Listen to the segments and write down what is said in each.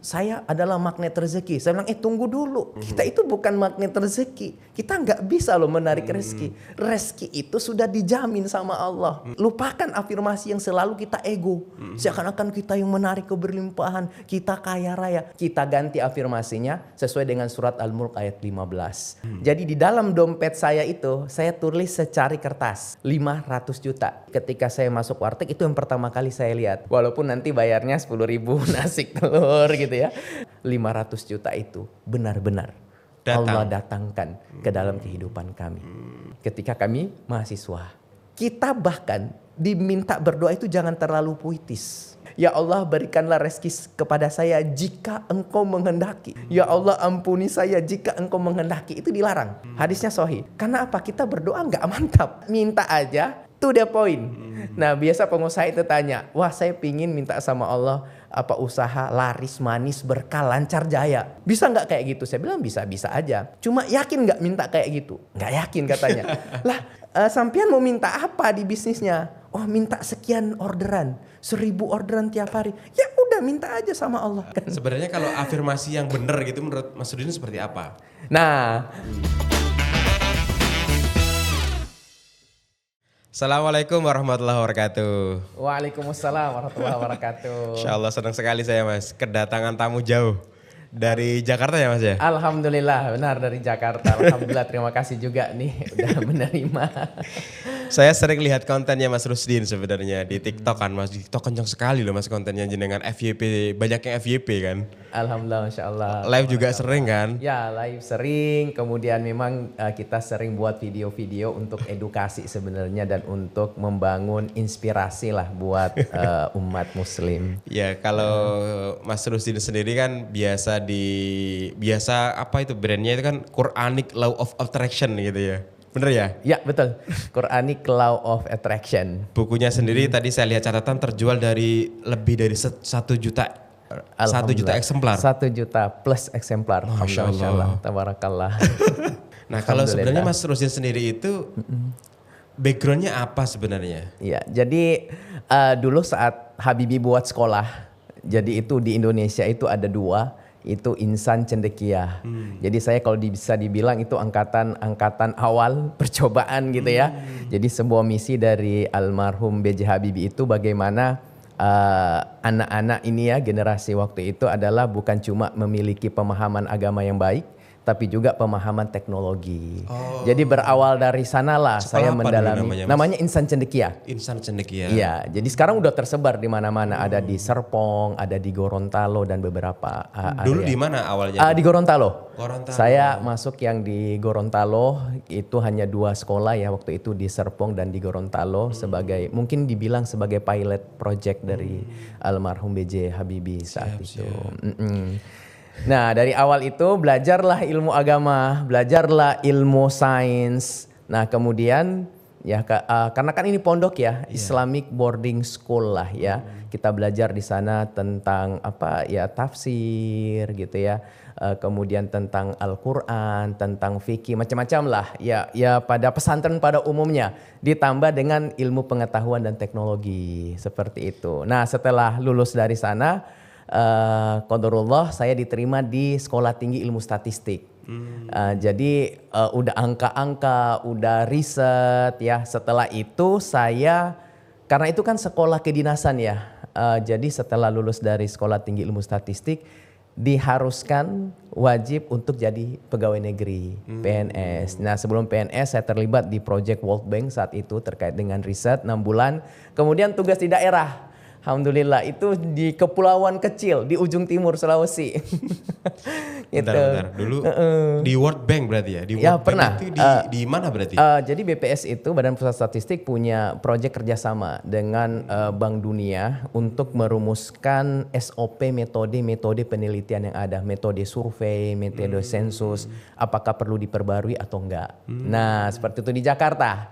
saya adalah magnet rezeki. Saya bilang, tunggu dulu. Kita itu bukan magnet rezeki. Kita nggak bisa loh menarik rezeki. Rezeki itu sudah dijamin sama Allah. Lupakan afirmasi yang selalu kita ego. Seakan-akan kita yang menarik keberlimpahan. Kita kaya raya. Kita ganti afirmasinya sesuai dengan surat Al-Mulk ayat 15. Jadi di dalam dompet saya itu, saya tulis secari kertas 500 juta. Ketika saya masuk warteg, itu yang pertama kali saya lihat. Walaupun nanti bayarnya 10.000 nasi telur gitu ya. 500 juta itu benar-benar Allah datangkan ke dalam kehidupan kami. Ketika kami mahasiswa. Kita bahkan diminta berdoa itu jangan terlalu puitis. Ya Allah, berikanlah rezeki kepada saya jika engkau menghendaki. Ya Allah, ampuni saya jika engkau menghendaki. Itu dilarang. Hadisnya sahih. Karena apa? Kita berdoa nggak mantap. Minta aja. To the point. Nah, biasa pengusaha itu tanya, wah saya pingin minta sama Allah apa usaha laris manis berkah lancar jaya. Bisa nggak kayak gitu? Saya bilang bisa aja. Cuma yakin nggak minta kayak gitu? Nggak yakin katanya. Lah, sampean mau minta apa di bisnisnya? Oh, minta sekian orderan, 1000 orderan tiap hari. Ya udah minta aja sama Allah. Sebenarnya kalau afirmasi yang benar gitu menurut Mas Rudin seperti apa? Nah. Assalamualaikum warahmatullahi wabarakatuh. Waalaikumsalam warahmatullahi wabarakatuh. Insya Allah senang sekali saya Mas. Kedatangan tamu jauh. Dari Jakarta ya Mas ya? Alhamdulillah benar dari Jakarta. Alhamdulillah terima kasih juga nih udah menerima. Saya sering lihat kontennya Mas Rusdin sebenarnya di TikTok kan Mas. Di TikTok kencang sekali loh Mas kontennya jenengan FYP. Banyak yang FYP kan? Alhamdulillah Masya Allah. Live juga sering kan? Ya live sering. Kemudian memang kita sering buat video-video untuk edukasi sebenarnya. Dan untuk membangun inspirasi lah buat umat muslim. Ya kalau Mas Rusdin sendiri kan biasa apa itu brandnya itu kan Quranic Law of Attraction gitu ya. Bener ya? Ya betul. Quranic Law of Attraction. Bukunya sendiri tadi saya lihat catatan terjual dari lebih dari 1 juta 1 juta eksemplar. 1 juta plus eksemplar. Masya Allah. Tabarakallah. Nah kalau sebenarnya Mas Rusdin sendiri itu backgroundnya apa sebenarnya? Ya jadi dulu saat Habibie buat sekolah. Jadi itu di Indonesia itu ada 2. Itu Insan Cendekia. Jadi saya kalau bisa dibilang itu angkatan awal percobaan gitu ya. Jadi sebuah misi dari almarhum B.J. Habibie itu bagaimana anak-anak ini ya generasi waktu itu adalah bukan cuma memiliki pemahaman agama yang baik, tapi juga pemahaman teknologi. Jadi berawal dari sanalah saya mendalami. Namanya Insan Cendekia. Insan Cendekia. Iya, jadi sekarang udah tersebar di mana-mana. Ada di Serpong, ada di Gorontalo dan beberapa Dulu area. di mana awalnya? Di Gorontalo. Gorontalo. Saya masuk yang di Gorontalo itu hanya 2 sekolah ya waktu itu di Serpong dan di Gorontalo sebagai mungkin dibilang sebagai pilot project dari almarhum B.J. Habibie saat itu. Nah dari awal itu belajarlah ilmu agama, belajarlah ilmu sains. Nah kemudian ya karena kan ini pondok ya, Islamic boarding school lah ya. Kita belajar di sana tentang apa ya tafsir gitu ya. Kemudian tentang Al-Quran, tentang fikih, macam-macam lah. Ya pada pesantren pada umumnya. Ditambah dengan ilmu pengetahuan dan teknologi seperti itu. Nah setelah lulus dari sana, qadarullah saya diterima di Sekolah Tinggi Ilmu Statistik. Jadi udah angka-angka, udah riset ya. Setelah itu saya, karena itu kan sekolah kedinasan ya. Jadi setelah lulus dari Sekolah Tinggi Ilmu Statistik, diharuskan wajib untuk jadi pegawai negeri PNS. Nah sebelum PNS saya terlibat di project World Bank saat itu terkait dengan riset 6 bulan. Kemudian tugas di daerah. Alhamdulillah itu di kepulauan kecil di ujung timur Sulawesi. Gitu. Bentar. Dulu di World Bank berarti ya? Di Ya World pernah. Bank itu di mana berarti? Jadi BPS itu Badan Pusat Statistik punya proyek kerjasama dengan Bank Dunia untuk merumuskan SOP metode penelitian yang ada. Metode survei, metode sensus, apakah perlu diperbarui atau enggak. Nah seperti itu di Jakarta.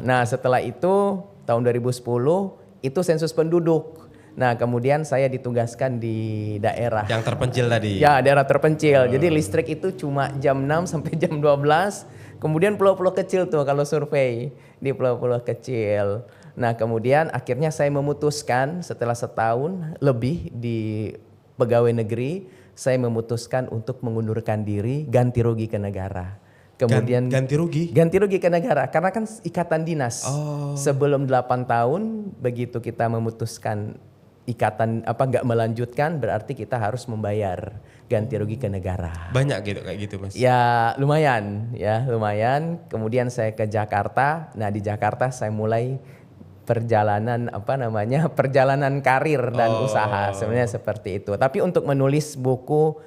Nah setelah itu tahun 2010 itu sensus penduduk. Nah kemudian saya ditugaskan di daerah. Yang terpencil tadi? Ya daerah terpencil. Jadi listrik itu cuma jam 6 sampai jam 12. Kemudian pulau-pulau kecil tuh kalau survei. Di pulau-pulau kecil. Nah kemudian akhirnya saya memutuskan setelah setahun lebih di pegawai negeri, saya memutuskan untuk mengundurkan diri, ganti rugi ke negara. Kemudian ganti rugi. Ganti rugi ke negara karena kan ikatan dinas. Sebelum 8 tahun begitu kita memutuskan ikatan nggak melanjutkan, berarti kita harus membayar ganti rugi ke negara. Banyak gitu kayak gitu Mas. Ya lumayan. Kemudian saya ke Jakarta. Nah di Jakarta saya mulai perjalanan perjalanan karir dan usaha, sebenarnya seperti itu. Tapi untuk menulis buku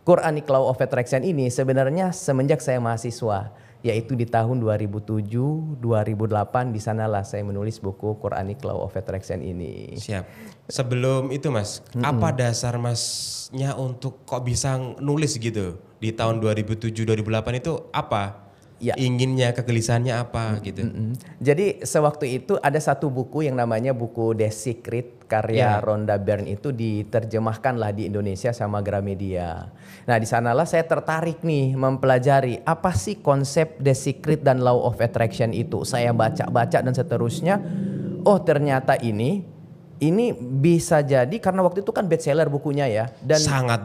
Quranic Law of Attraction ini sebenarnya semenjak saya mahasiswa, yaitu di tahun 2007, 2008 di sanalah saya menulis buku Quranic Law of Attraction ini. Siap. Sebelum itu Mas, apa dasar Masnya untuk kok bisa nulis gitu di tahun 2007 2008 itu apa? Ya. Inginnya, kegelisahannya apa gitu. Jadi sewaktu itu ada satu buku yang namanya buku The Secret karya Rhonda Byrne, itu diterjemahkan lah di Indonesia sama Gramedia. Nah di sanalah saya tertarik nih mempelajari apa sih konsep The Secret dan Law of Attraction itu. Saya baca-baca dan seterusnya. Oh ternyata ini bisa jadi karena waktu itu kan bestseller bukunya ya, dan sangat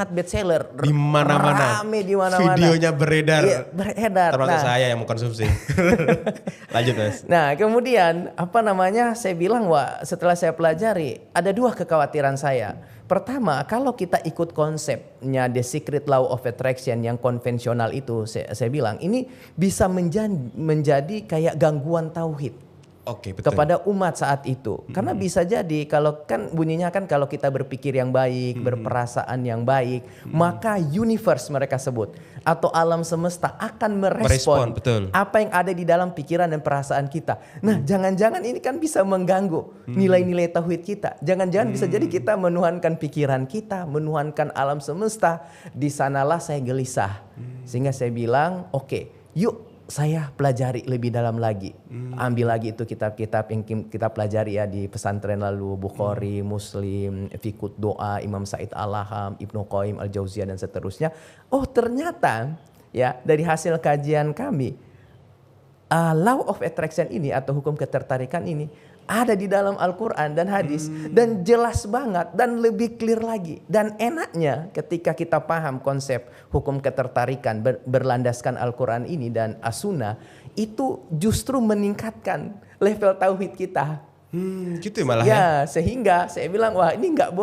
bestseller di mana-mana, rame di mana-mana, videonya beredar. Iya, beredar. Termasuk saya yang mengkonsumsi. Lanjut Mas. Nah kemudian saya bilang setelah saya pelajari ada dua kekhawatiran saya. Pertama, kalau kita ikut konsepnya The Secret Law of Attraction yang konvensional itu, saya bilang ini bisa menjadi kayak gangguan tauhid. Oke, betul. Kepada umat saat itu. Karena bisa jadi kalau kan bunyinya kan kalau kita berpikir yang baik, berperasaan yang baik, maka universe mereka sebut atau alam semesta akan merespon apa yang ada di dalam pikiran dan perasaan kita. Nah, jangan-jangan ini kan bisa mengganggu nilai-nilai tauhid kita. Jangan-jangan bisa jadi kita menuhankan pikiran kita, menuhankan alam semesta. Di sanalah saya gelisah. Sehingga saya bilang, oke, yuk saya pelajari lebih dalam lagi. Ambil lagi itu kitab-kitab yang kita pelajari ya di pesantren lalu, Bukhari, Muslim, Fiqh Doa, Imam Said Al-Laham, Ibnu Qayyim Al-Jauziyah dan seterusnya. Oh ternyata ya dari hasil kajian kami, Law of Attraction ini atau hukum ketertarikan ini ada di dalam Al-Quran dan hadis, dan jelas banget dan lebih clear lagi. Dan enaknya ketika kita paham konsep hukum ketertarikan berlandaskan Al-Quran ini dan As-Sunnah, itu justru meningkatkan level tauhid kita. Gitu malah ya. Sehingga saya bilang ini nggak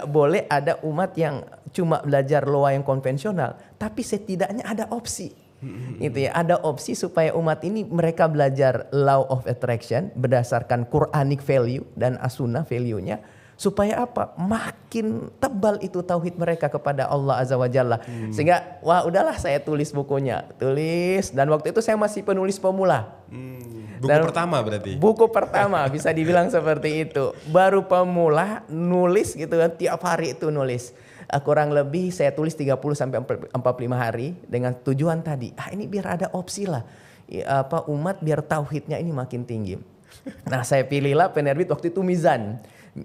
boleh ada umat yang cuma belajar law yang konvensional, tapi setidaknya ada opsi. Gitu ya, ada opsi supaya umat ini mereka belajar Law of Attraction berdasarkan Quranic value dan As-Sunnah value-nya, supaya apa? Makin tebal itu tauhid mereka kepada Allah Azza wa Jalla. Sehingga udahlah saya tulis bukunya. Dan waktu itu saya masih penulis pemula. Buku pertama berarti? Buku pertama bisa dibilang seperti itu. Baru pemula nulis gitu kan, tiap hari itu nulis. Kurang lebih saya tulis 30-45 hari dengan tujuan tadi. Ini biar ada opsi lah. Umat biar tauhidnya ini makin tinggi. Nah saya pilihlah penerbit waktu itu Mizan.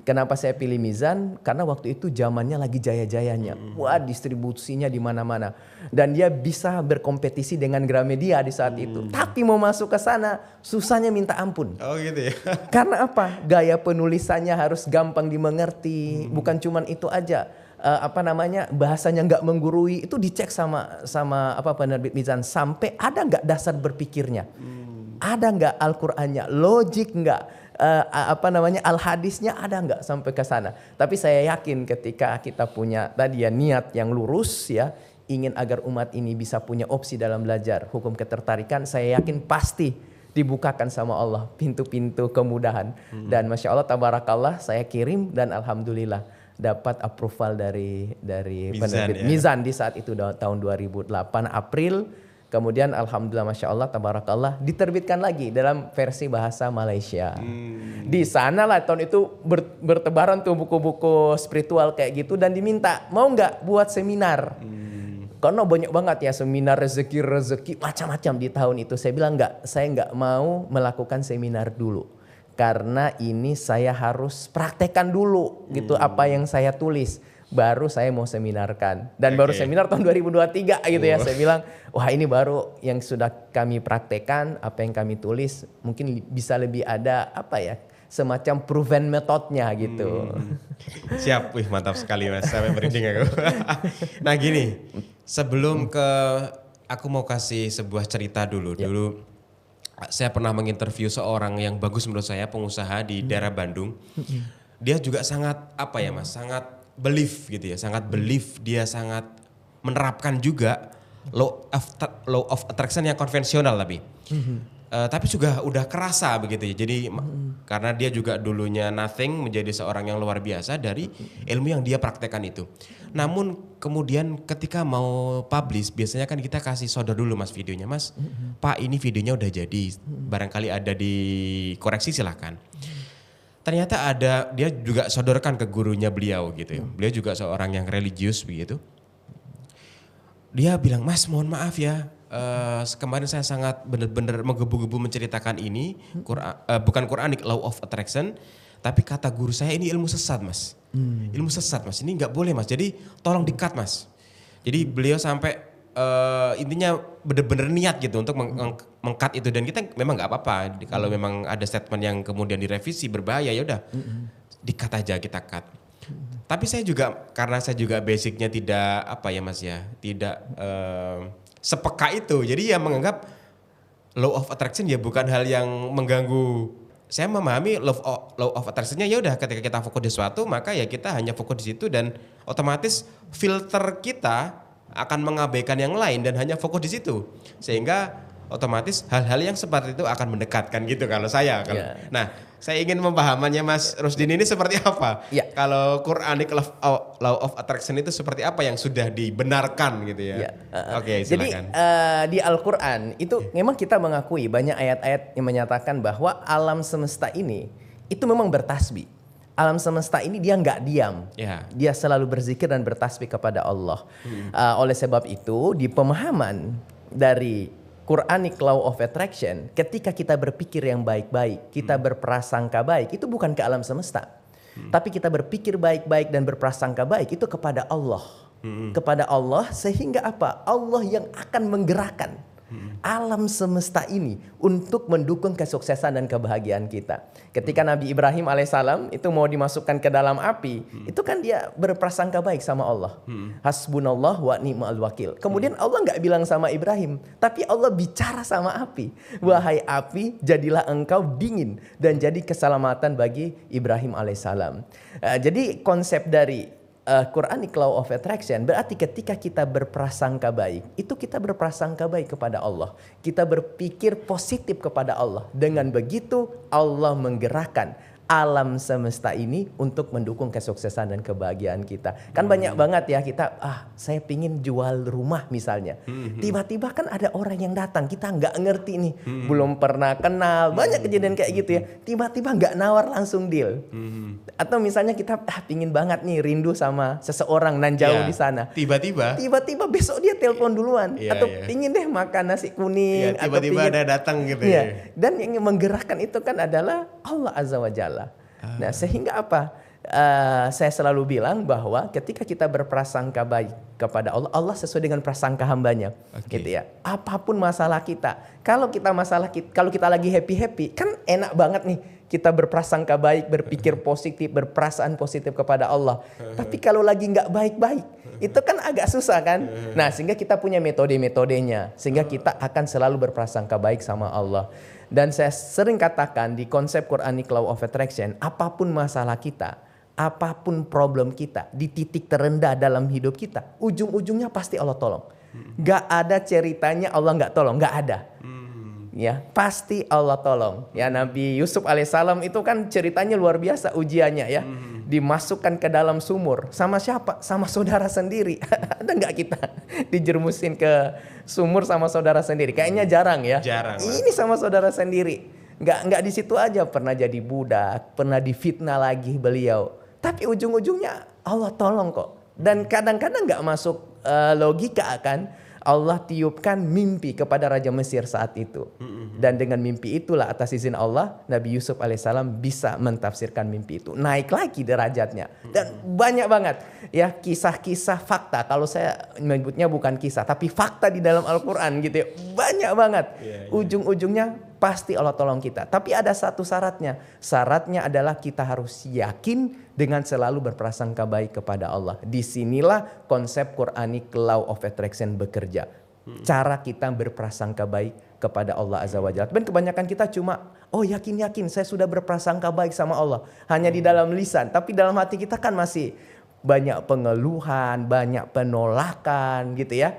Kenapa saya pilih Mizan? Karena waktu itu zamannya lagi jaya-jayanya. Distribusinya di mana-mana. Dan dia bisa berkompetisi dengan Gramedia di saat itu. Tapi mau masuk ke sana susahnya minta ampun. Oh gitu ya. Karena apa? Gaya penulisannya harus gampang dimengerti. Bukan cuman itu aja. Bahasanya nggak menggurui, itu dicek sama penerbit Mizan sampai ada nggak dasar berpikirnya, ada nggak Al-Qur'annya, logik nggak, al-hadisnya ada nggak sampai ke sana. Tapi saya yakin ketika kita punya tadi ya niat yang lurus ya, ingin agar umat ini bisa punya opsi dalam belajar hukum ketertarikan, saya yakin pasti dibukakan sama Allah pintu-pintu kemudahan. Dan Masya Allah tabarakallah saya kirim dan alhamdulillah dapat approval dari penerbit Mizan di saat itu tahun 2008 April. Kemudian alhamdulillah Masya Allah tabarakallah diterbitkan lagi dalam versi bahasa Malaysia. Di sana lah tahun itu bertebaran tuh buku-buku spiritual kayak gitu, dan diminta mau nggak buat seminar. Karena banyak banget ya seminar rezeki macam-macam di tahun itu. Saya bilang saya nggak mau melakukan seminar dulu. Karena ini saya harus praktekkan dulu gitu apa yang saya tulis. Baru saya mau seminarkan. Dan baru seminar tahun 2023 gitu ya. Saya bilang ini baru yang sudah kami praktekkan, apa yang kami tulis mungkin bisa lebih ada semacam proven metodenya gitu. Siap, wih mantap sekali Mas, sampai merinding aku. Nah gini, sebelum aku mau kasih sebuah cerita dulu. Dulu saya pernah menginterview seorang yang bagus menurut saya, pengusaha di daerah Bandung. Dia juga sangat sangat belief gitu ya, sangat belief, dia sangat menerapkan juga law of attraction yang konvensional tapi juga udah kerasa begitu ya. Jadi karena dia juga dulunya nothing menjadi seorang yang luar biasa dari ilmu yang dia praktekkan itu. Namun kemudian ketika mau publish biasanya kan kita kasih solder dulu Mas videonya. Mas, Pak ini videonya udah jadi. Barangkali ada dikoreksi silahkan. Ternyata dia juga sodorkan ke gurunya beliau gitu ya. Beliau juga seorang yang religius begitu. Dia bilang, Mas mohon maaf ya. Kemarin saya sangat benar-benar menggebu-gebu menceritakan ini bukan Quranic Law of Attraction, tapi kata guru saya ini ilmu sesat Mas. Ilmu sesat Mas, ini nggak boleh Mas, jadi tolong di-cut Mas. Jadi beliau sampai intinya benar-benar niat gitu untuk meng-cut itu, dan kita memang nggak apa-apa kalau memang ada statement yang kemudian direvisi berbahaya ya udah di-cut aja, kita cut. Tapi saya juga karena saya juga basicnya tidak tidak sepeka itu. Jadi ya menganggap law of attraction ya bukan hal yang mengganggu. Saya memahami law of attraction-nya ya udah ketika kita fokus di sesuatu maka ya kita hanya fokus di situ, dan otomatis filter kita akan mengabaikan yang lain dan hanya fokus di situ. Sehingga otomatis hal-hal yang seperti itu akan mendekatkan gitu kalau saya. Nah, saya ingin pemahamannya Mas Rusdin ini seperti apa? Kalau Quranic Law of Attraction itu seperti apa yang sudah dibenarkan gitu ya? Oke, silakan. Jadi di Al-Quran itu memang kita mengakui banyak ayat-ayat yang menyatakan bahwa alam semesta ini itu memang bertasbih. Alam semesta ini dia nggak diam, dia selalu berzikir dan bertasbih kepada Allah. Oleh sebab itu di pemahaman dari Quranic Law of Attraction, ketika kita berpikir yang baik-baik, kita berprasangka baik, itu bukan ke alam semesta. Tapi kita berpikir baik-baik dan berprasangka baik itu kepada Allah. Kepada Allah, sehingga apa? Allah yang akan menggerakkan alam semesta ini untuk mendukung kesuksesan dan kebahagiaan kita. Ketika Nabi Ibrahim alaihissalam itu mau dimasukkan ke dalam api, itu kan dia berprasangka baik sama Allah. Hasbunallah wa ni'mal wakil. Kemudian Allah nggak bilang sama Ibrahim, tapi Allah bicara sama api. Wahai api, jadilah engkau dingin dan jadi keselamatan bagi Ibrahim alaihissalam. Jadi konsep dari Quranic Law of Attraction berarti ketika kita berprasangka baik, itu kita berprasangka baik kepada Allah. Kita berpikir positif kepada Allah. Dengan begitu Allah menggerakkan alam semesta ini untuk mendukung kesuksesan dan kebahagiaan kita. Kan banyak banget ya kita, saya pingin jual rumah misalnya. Tiba-tiba kan ada orang yang datang, kita nggak ngerti nih, belum pernah kenal, banyak kejadian kayak gitu ya. Tiba-tiba nggak nawar langsung deal. Atau misalnya kita pingin banget nih rindu sama seseorang nan jauh di sana. Tiba-tiba besok dia telepon duluan. Atau pingin deh makan nasi kuning. Tiba-tiba ada datang gitu ya. Dan yang menggerakkan itu kan adalah Allah Azza wa Jalla. Nah sehingga apa? Saya selalu bilang bahwa ketika kita berprasangka baik kepada Allah, Allah sesuai dengan prasangka hambanya, gitu ya. Apapun masalah kita, kalau kita lagi happy, kan enak banget nih kita berprasangka baik, berpikir positif, berperasaan positif kepada Allah. Tapi kalau lagi nggak baik-baik, itu kan agak susah kan. Nah sehingga kita punya metode-metodenya, sehingga kita akan selalu berprasangka baik sama Allah. Dan saya sering katakan di konsep Quranic Law of Attraction, apapun masalah kita, apapun problem kita, di titik terendah dalam hidup kita, ujung-ujungnya pasti Allah tolong. Gak ada ceritanya Allah gak tolong, gak ada. Ya, pasti Allah tolong. Ya, Nabi Yusuf alaihissalam itu kan ceritanya luar biasa ujiannya ya. Dimasukkan ke dalam sumur. Sama siapa? Sama saudara sendiri. Ada nggak kita dijermusin ke sumur sama saudara sendiri? Kayaknya jarang ya. Jarang. Ini sama saudara sendiri. Nggak di situ aja, pernah jadi budak, pernah difitnah lagi beliau. Tapi ujung-ujungnya Allah tolong kok. Dan kadang-kadang nggak masuk logika kan. Allah tiupkan mimpi kepada Raja Mesir saat itu. Dan dengan mimpi itulah atas izin Allah, Nabi Yusuf alaihissalam bisa mentafsirkan mimpi itu. Naik lagi derajatnya. Dan banyak banget ya kisah-kisah fakta. Kalau saya menyebutnya bukan kisah, tapi fakta di dalam Al-Quran gitu ya. Banyak banget. Ujung-ujungnya pasti Allah tolong kita. Tapi ada satu syaratnya. Syaratnya adalah kita harus yakin dengan selalu berprasangka baik kepada Allah. Disinilah konsep Quranic Law of Attraction bekerja. Cara kita berprasangka baik kepada Allah Azza wa Jalla. Dan kebanyakan kita cuma, yakin saya sudah berprasangka baik sama Allah. Hanya di dalam lisan. Tapi dalam hati kita kan masih banyak pengeluhan, banyak penolakan gitu ya.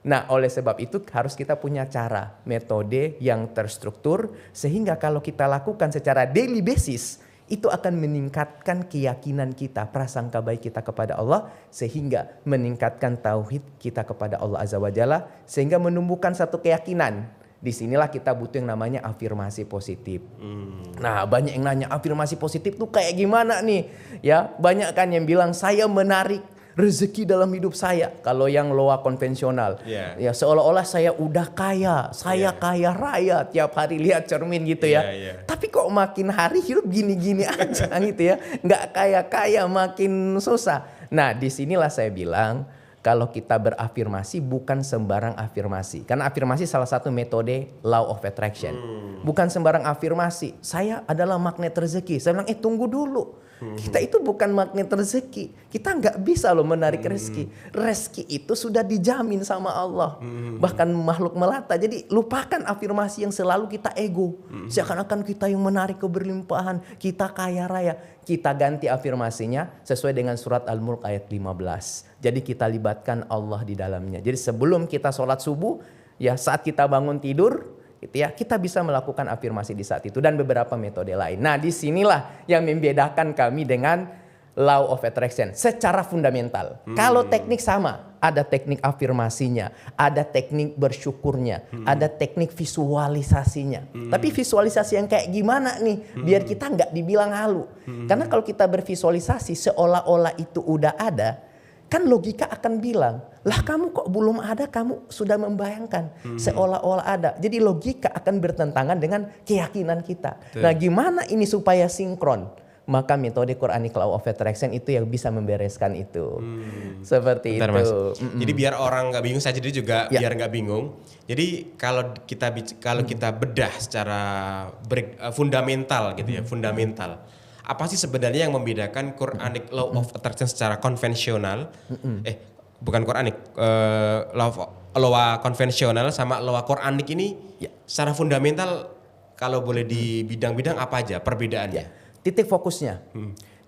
Nah, oleh sebab itu harus kita punya cara, metode yang terstruktur sehingga kalau kita lakukan secara daily basis itu akan meningkatkan keyakinan kita, prasangka baik kita kepada Allah sehingga meningkatkan tauhid kita kepada Allah Azza wa Jalla sehingga menumbuhkan satu keyakinan. Disinilah kita butuh yang namanya afirmasi positif. Nah, banyak yang nanya afirmasi positif tuh kayak gimana nih? Ya, banyak kan yang bilang saya menarik rezeki dalam hidup saya. Kalau yang loa konvensional, ya seolah-olah saya udah kaya, saya kaya raya, tiap hari lihat cermin gitu ya. Tapi kok makin hari hidup gini-gini aja gitu ya, nggak kaya-kaya, makin susah. Nah, disinilah saya bilang kalau kita berafirmasi bukan sembarang afirmasi, karena afirmasi salah satu metode law of attraction. Bukan sembarang afirmasi. Saya adalah magnet rezeki. Saya bilang tunggu dulu. Kita itu bukan magnet rezeki. Kita nggak bisa loh menarik rezeki. Rezeki itu sudah dijamin sama Allah. Bahkan makhluk melata. Jadi lupakan afirmasi yang selalu kita ego. Seakan-akan kita yang menarik keberlimpahan. Kita kaya raya. Kita ganti afirmasinya sesuai dengan surat Al-Mulk ayat 15. Jadi kita libatkan Allah di dalamnya. Jadi sebelum kita sholat subuh, ya saat kita bangun tidur, gitu ya, kita bisa melakukan afirmasi di saat itu dan beberapa metode lain. Nah, disinilah yang membedakan kami dengan law of attraction secara fundamental. Kalau teknik sama, ada teknik afirmasinya, ada teknik bersyukurnya, ada teknik visualisasinya. Tapi visualisasi yang kayak gimana nih? Biar kita nggak dibilang halu. Karena kalau kita bervisualisasi seolah-olah itu udah ada, kan logika akan bilang, lah kamu kok belum ada, kamu sudah membayangkan seolah-olah ada. Jadi logika akan bertentangan dengan keyakinan kita. Nah, gimana ini supaya sinkron? Maka metode Quranic Law of Attraction itu yang bisa membereskan itu. Seperti Bentar, itu. Mas. Jadi biar orang nggak bingung, saya jadi juga biar nggak bingung. Jadi kalau kita bedah secara fundamental gitu ya, fundamental. Apa sih sebenarnya yang membedakan Quranic Law of Attraction secara konvensional? Bukan Quranic, law konvensional sama law Quranic ini secara fundamental kalau boleh di bidang-bidang apa aja perbedaannya? Titik fokusnya.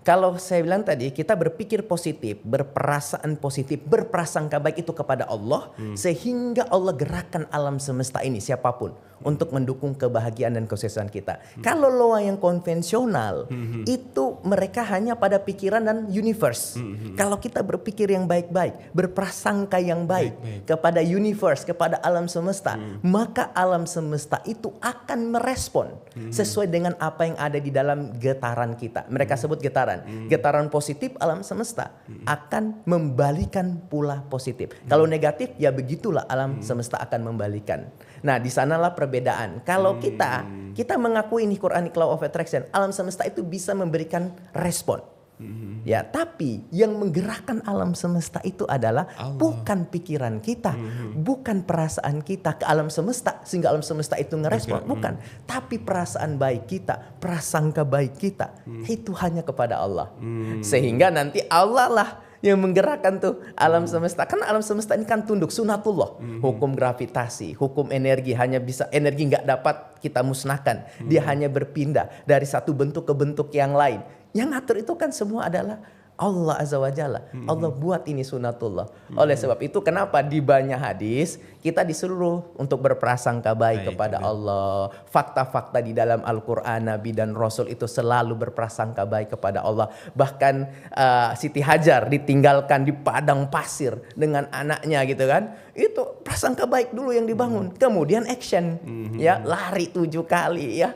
Kalau saya bilang tadi, kita berpikir positif, berperasaan positif, berprasangka baik itu kepada Allah, sehingga Allah gerakan alam semesta ini siapapun untuk mendukung kebahagiaan dan kesuksesan kita. Kalau loa yang konvensional, itu mereka hanya pada pikiran dan universe. Kalau kita berpikir yang baik-baik, berprasangka yang baik kepada universe, kepada alam semesta, maka alam semesta itu akan merespon sesuai dengan apa yang ada di dalam getaran kita. Mereka sebut getaran. Getaran positif alam semesta akan membalikan pula positif. Kalau negatif ya begitulah alam semesta akan membalikan. Nah, di sanalah perbedaan. Kalau kita mengakui ini Quranic Law of Attraction, alam semesta itu bisa memberikan respon. Ya, tapi yang menggerakkan alam semesta itu adalah Allah. Bukan pikiran kita, bukan perasaan kita ke alam semesta sehingga alam semesta itu ngerespon, bukan. Tapi perasaan baik kita, prasangka baik kita itu hanya kepada Allah. Sehingga nanti Allah lah yang menggerakkan tuh alam semesta. Karena alam semesta ini kan tunduk sunatullah. Hukum gravitasi, hukum energi hanya bisa, energi nggak dapat kita musnahkan. Dia hanya berpindah dari satu bentuk ke bentuk yang lain. Yang ngatur itu kan semua adalah Allah Azza wa Jalla. Allah buat ini sunatullah. Oleh sebab itu kenapa di banyak hadis kita disuruh untuk berprasangka baik kepada Allah. Fakta-fakta di dalam Al-Quran, Nabi dan Rasul itu selalu berprasangka baik kepada Allah. Bahkan Siti Hajar ditinggalkan di padang pasir dengan anaknya gitu kan. Itu prasangka baik dulu yang dibangun. Kemudian action, ya lari 7 kali ya.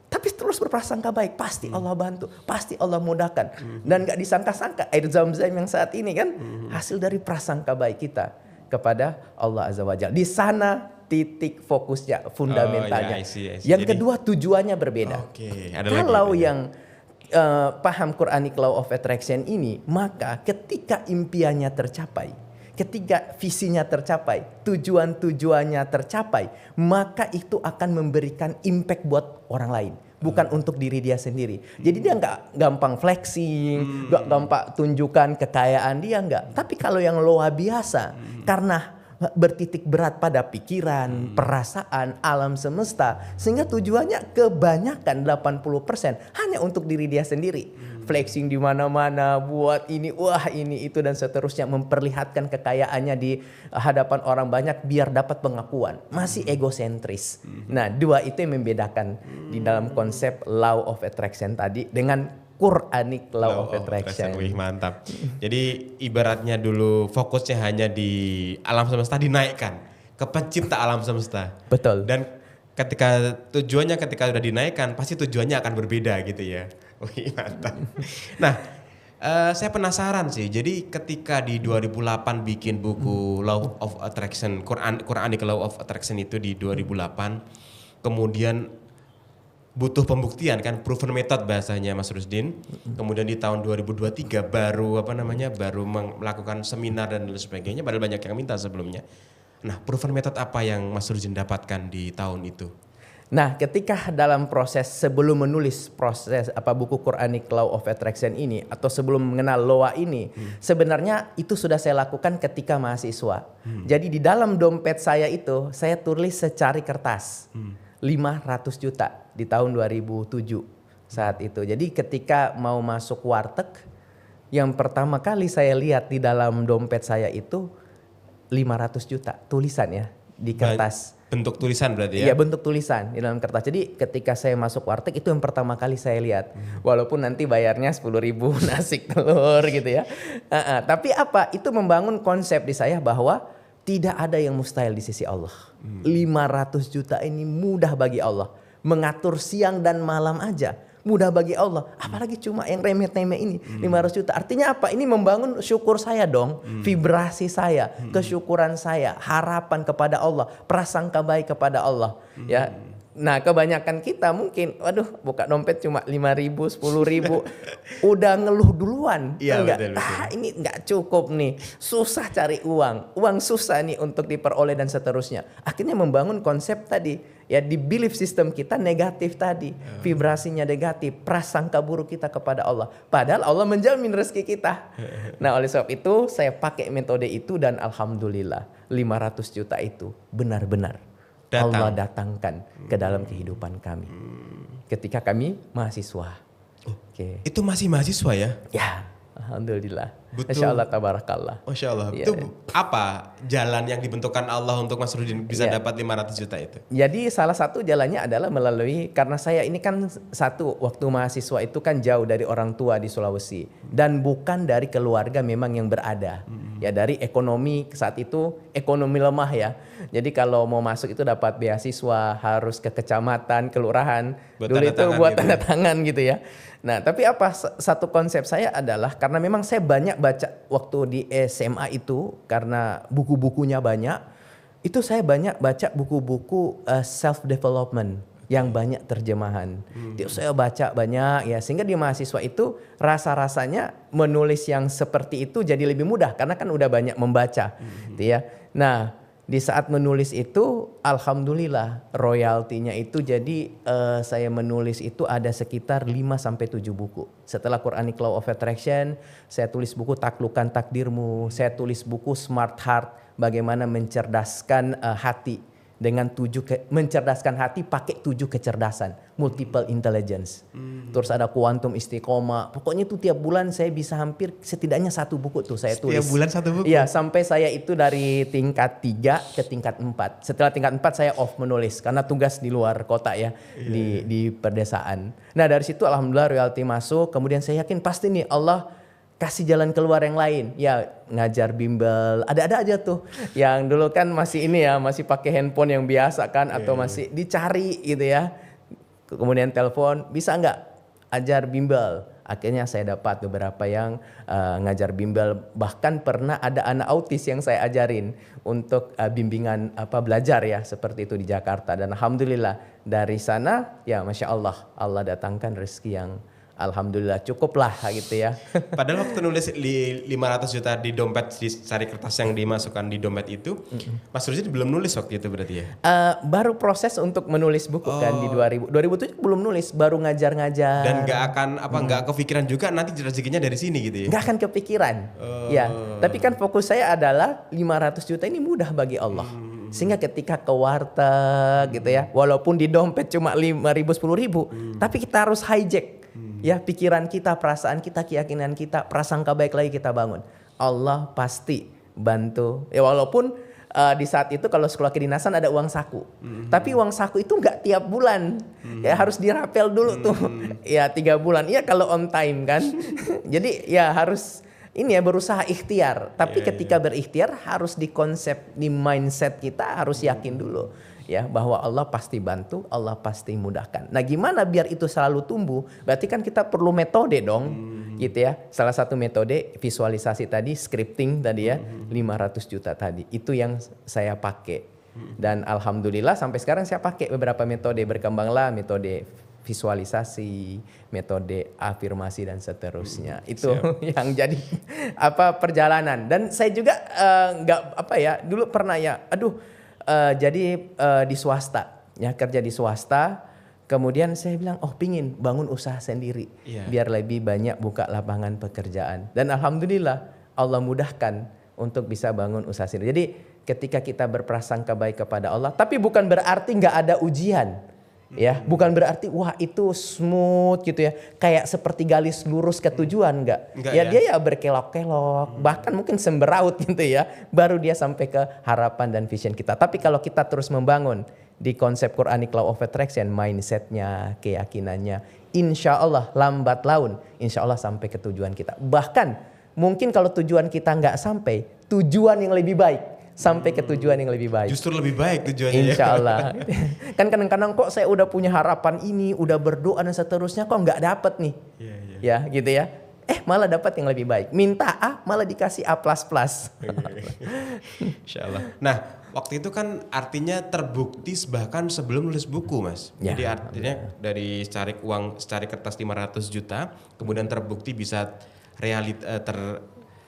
Tapi terus berprasangka baik, pasti Allah bantu, pasti Allah mudahkan. Dan gak disangka-sangka air Zam-Zam yang saat ini kan hasil dari prasangka baik kita kepada Allah Azza wa Jalla. Di sana titik fokusnya, fundamentalnya. I see. Yang kedua tujuannya berbeda. Kalau yang paham Quranic Law of Attraction ini, maka ketika impiannya tercapai, Ketika visinya tercapai, tujuannya tercapai, maka itu akan memberikan impact buat orang lain. Bukan untuk diri dia sendiri. Jadi dia nggak gampang flexing, nggak gampang tunjukkan kekayaan dia, nggak. Tapi kalau yang luar biasa, karena bertitik berat pada pikiran, perasaan, alam semesta, sehingga tujuannya kebanyakan 80% hanya untuk diri dia sendiri. Flexing di mana-mana, buat ini, wah ini itu dan seterusnya, memperlihatkan kekayaannya di hadapan orang banyak biar dapat pengakuan. Masih egosentris. Nah, dua itu yang membedakan di dalam konsep law of attraction tadi dengan Quranic law of attraction. Wih, mantap. Jadi ibaratnya dulu fokusnya hanya di alam semesta, dinaikkan ke pencipta alam semesta. Betul. Dan tujuannya ketika sudah dinaikkan, pasti tujuannya akan berbeda gitu ya. Wih, mantap. Nah, saya penasaran sih. Jadi ketika di 2008 bikin buku Law of Attraction, Quranic Law of Attraction itu di 2008, kemudian butuh pembuktian kan, proven method bahasanya Mas Rusdin. Kemudian di tahun 2023 baru melakukan seminar dan lain sebagainya, padahal banyak yang minta sebelumnya. Nah, proven method apa yang Mas Rusdin dapatkan di tahun itu? Nah, ketika dalam proses sebelum menulis buku Quranic Law of Attraction ini atau sebelum mengenal LOA ini, sebenarnya itu sudah saya lakukan ketika mahasiswa. Jadi di dalam dompet saya itu saya tulis secari kertas 500 juta di tahun 2007 saat itu. Jadi ketika mau masuk warteg, yang pertama kali saya lihat di dalam dompet saya itu 500 juta tulisan ya di kertas. Bentuk tulisan berarti ya? Iya, bentuk tulisan di dalam kertas. Jadi ketika saya masuk warteg itu yang pertama kali saya lihat. Walaupun nanti bayarnya 10.000 nasi telur gitu ya. Tapi apa? Itu membangun konsep di saya bahwa tidak ada yang mustahil di sisi Allah. 500 juta ini mudah bagi Allah. Mengatur siang dan malam aja mudah bagi Allah. Apalagi cuma yang remeh-temeh ini 500 juta. Artinya apa? Ini membangun syukur saya dong. Vibrasi saya, kesyukuran saya, harapan kepada Allah, prasangka baik kepada Allah. Ya. Nah, kebanyakan kita mungkin, waduh, buka dompet cuma 5.000, 10.000, udah ngeluh duluan. Iya, betul. Ini nggak cukup nih, susah cari uang susah nih untuk diperoleh dan seterusnya. Akhirnya membangun konsep tadi, ya di belief system kita negatif tadi, vibrasinya negatif, prasangka buruk kita kepada Allah. Padahal Allah menjamin rezeki kita. Nah, oleh sebab itu saya pakai metode itu dan alhamdulillah 500 juta itu benar-benar Allah datangkan ke dalam kehidupan kami. Ketika kami mahasiswa. Oke. Itu masih mahasiswa ya? Ya, alhamdulillah. Betul. Masya Allah, tabarakallah. Masya Allah. Ya, itu apa jalan yang dibentukkan Allah untuk Mas Rudin bisa dapat 500 juta itu? Jadi salah satu jalannya adalah melalui, karena saya ini kan waktu mahasiswa itu kan jauh dari orang tua di Sulawesi. Dan bukan dari keluarga memang yang berada. Ya dari ekonomi saat itu, ekonomi lemah ya. Jadi kalau mau masuk itu dapat beasiswa harus ke kecamatan, kelurahan. Dulu itu buat tanda tangan gitu ya. Nah, tapi satu konsep saya adalah karena memang saya banyak baca waktu di SMA itu karena buku-bukunya banyak. Itu saya banyak baca buku-buku self development yang banyak terjemahan. Itu saya baca banyak ya, sehingga di mahasiswa itu rasa-rasanya menulis yang seperti itu jadi lebih mudah karena kan udah banyak membaca gitu ya. Nah, di saat menulis itu alhamdulillah royaltinya itu jadi saya menulis itu ada sekitar 5-7 buku. Setelah Quranic Law of Attraction, saya tulis buku Taklukkan Takdirmu, saya tulis buku Smart Heart, bagaimana mencerdaskan hati dengan mencerdaskan hati pakai 7 kecerdasan, multiple intelligence. Terus ada Quantum Istiqomah. Pokoknya itu tiap bulan saya bisa hampir setidaknya 1 buku tuh saya tulis. Setiap bulan 1 buku? Iya, sampai saya itu dari tingkat 3 ke tingkat 4. Setelah tingkat 4 saya off menulis karena tugas di luar kota ya, di pedesaan. Nah, dari situ alhamdulillah royalti masuk, kemudian saya yakin pasti nih Allah kasih jalan keluar yang lain. Ya ngajar bimbel, ada aja tuh. Yang dulu kan masih ini ya, masih pakai handphone yang biasa kan, atau masih dicari gitu ya. Kemudian telepon, bisa nggak ajar bimbel? Akhirnya saya dapat beberapa yang ngajar bimbel. Bahkan pernah ada anak autis yang saya ajarin untuk bimbingan belajar ya, seperti itu di Jakarta. Dan alhamdulillah dari sana ya Masya Allah, Allah datangkan rezeki yang Alhamdulillah cukuplah gitu ya. Padahal waktu nulis 500 juta di dompet, di cari kertas yang dimasukkan di dompet itu, Mas Rusdi belum nulis waktu itu berarti ya? Baru proses untuk menulis buku kan di 2007 belum nulis, baru ngajar-ngajar. Dan nggak kepikiran juga nanti rezekinya dari sini gitu ya? Nggak akan kepikiran. Ya, tapi kan fokus saya adalah 500 juta ini mudah bagi Allah. Sehingga ketika ke warteg gitu ya, walaupun di dompet cuma 5.000 10.000, tapi kita harus hijack ya pikiran kita, perasaan kita, keyakinan kita, prasangka baik lagi kita bangun. Allah pasti bantu. Ya walaupun di saat itu kalau sekolah kedinasan ada uang saku. Tapi uang saku itu nggak tiap bulan. Ya harus dirapel dulu tuh. Ya 3 bulan. Ya kalau on time kan. Jadi ya harus ini ya berusaha ikhtiar. Tapi ketika berikhtiar harus di konsep, di mindset kita harus yakin dulu. Ya bahwa Allah pasti bantu, Allah pasti mudahkan. Nah gimana biar itu selalu tumbuh? Berarti kan kita perlu metode dong, gitu ya. Salah satu metode visualisasi tadi, scripting tadi ya, 500 juta tadi. Itu yang saya pakai. Dan alhamdulillah sampai sekarang saya pakai beberapa metode, berkembanglah metode visualisasi, metode afirmasi dan seterusnya. Itu yang jadi perjalanan. Dan saya juga dulu pernah ya, jadi di swasta, ya kerja di swasta. Kemudian saya bilang, pingin bangun usaha sendiri, biar lebih banyak buka lapangan pekerjaan. Dan alhamdulillah Allah mudahkan untuk bisa bangun usaha sendiri. Jadi ketika kita berprasangka baik kepada Allah, tapi bukan berarti nggak ada ujian. Ya, bukan berarti wah itu smooth gitu ya, kayak seperti garis lurus ke tujuan enggak ya. Dia ya berkelok-kelok, bahkan mungkin semberaut gitu ya, baru dia sampai ke harapan dan vision kita. Tapi kalau kita terus membangun di konsep Quranic Law of Attraction, mindsetnya, keyakinannya, insya Allah lambat laun, insya Allah sampai ke tujuan kita. Bahkan mungkin kalau tujuan kita nggak sampai, tujuan yang lebih baik. Sampai ke tujuan yang lebih baik. Justru lebih baik tujuannya. Insya Allah. Kan kadang-kadang kok saya udah punya harapan ini, udah berdoa dan seterusnya, kok nggak dapet nih. Ya gitu ya. Malah dapat yang lebih baik. Minta A malah dikasih A++. Insya Allah. Nah waktu itu kan artinya terbukti bahkan sebelum nulis buku Mas. Ya, jadi artinya dari cari uang, cari kertas 500 juta, kemudian terbukti bisa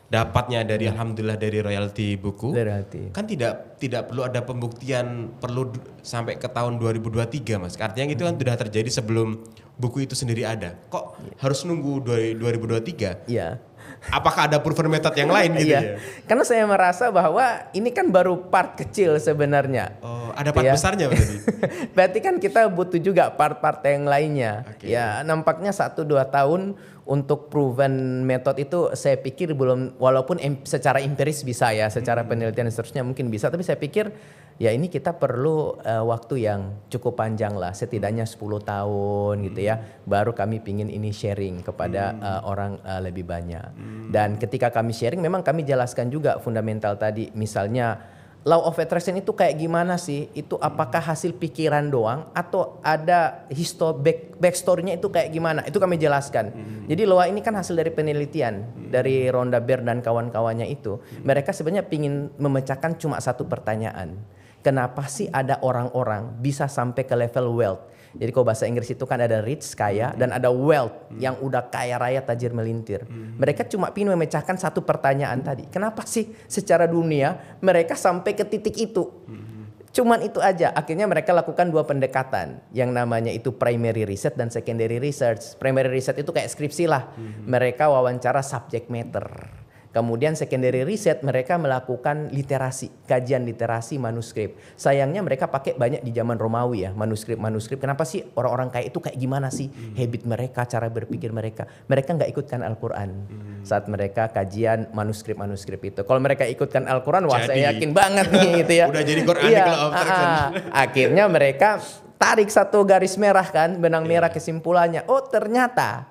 dapatnya dari alhamdulillah dari royalti buku. Kan tidak perlu ada pembuktian perlu sampai ke tahun 2023 Mas. Artinya itu kan sudah terjadi sebelum buku itu sendiri ada. Kok harus nunggu 2023? Iya. Apakah ada proven method yang lain gitu ya? Karena saya merasa bahwa ini kan baru part kecil sebenarnya. Ada part besarnya berarti. Berarti kan kita butuh juga part-part yang lainnya. Ya nampaknya 1-2 tahun untuk proven method itu saya pikir belum, walaupun secara empiris bisa ya, secara penelitian dan seterusnya mungkin bisa, tapi saya pikir ya ini kita perlu waktu yang cukup panjang lah, setidaknya 10 tahun gitu ya, baru kami pingin ini sharing kepada orang lebih banyak. Dan ketika kami sharing memang kami jelaskan juga fundamental tadi, misalnya Law of Attraction itu kayak gimana sih? Itu apakah hasil pikiran doang atau ada backstory-nya itu kayak gimana? Itu kami jelaskan. Jadi law ini kan hasil dari penelitian dari Rhonda Byrne dan kawan-kawannya itu. Mereka sebenarnya pingin memecahkan cuma satu pertanyaan. Kenapa sih ada orang-orang bisa sampai ke level wealth? Jadi kalau bahasa Inggris itu kan ada rich, kaya, dan ada wealth yang udah kaya raya, tajir melintir. Mereka cuma ingin memecahkan satu pertanyaan tadi. Kenapa sih secara dunia mereka sampai ke titik itu? Cuman itu aja. Akhirnya mereka lakukan 2 pendekatan. Yang namanya itu primary research dan secondary research. Primary research itu kayak skripsi lah. Mereka wawancara subject matter. Kemudian secondary research mereka melakukan literasi, kajian literasi manuskrip. Sayangnya mereka pakai banyak di zaman Romawi ya, manuskrip. Kenapa sih orang-orang kaya itu kayak gimana sih habit mereka, cara berpikir mereka? Mereka nggak ikutkan Al-Quran saat mereka kajian manuskrip itu. Kalau mereka ikutkan Al-Quran, wah saya yakin banget nih gitu ya. Udah jadi Quranic Law of Attraction. Akhirnya mereka tarik satu garis merah kan, benang merah kesimpulannya. Oh ternyata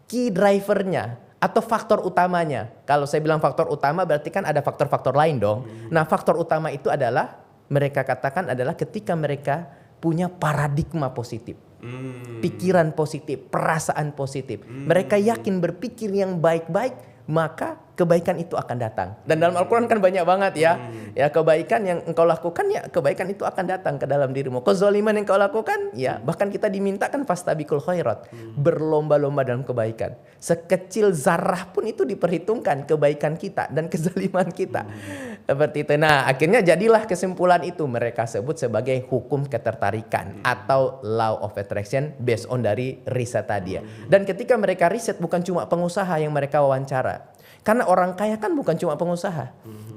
key drivernya atau faktor utamanya. Kalau saya bilang faktor utama berarti kan ada faktor-faktor lain dong. Nah faktor utama itu adalah mereka katakan adalah ketika mereka punya paradigma positif. Pikiran positif, perasaan positif. Mereka yakin berpikir yang baik-baik, maka kebaikan itu akan datang. Dan dalam Al-Quran kan banyak banget ya. Ya kebaikan yang engkau lakukan, ya kebaikan itu akan datang ke dalam dirimu. Kezaliman yang engkau lakukan, ya bahkan kita dimintakan fastabiqul khairat, berlomba-lomba dalam kebaikan. Sekecil zarah pun itu diperhitungkan kebaikan kita dan kezaliman kita. Seperti itu. Nah, akhirnya jadilah kesimpulan itu mereka sebut sebagai hukum ketertarikan atau law of attraction based on dari riset tadi ya. Dan ketika mereka riset, bukan cuma pengusaha yang mereka wawancara. Karena orang kaya kan bukan cuma pengusaha.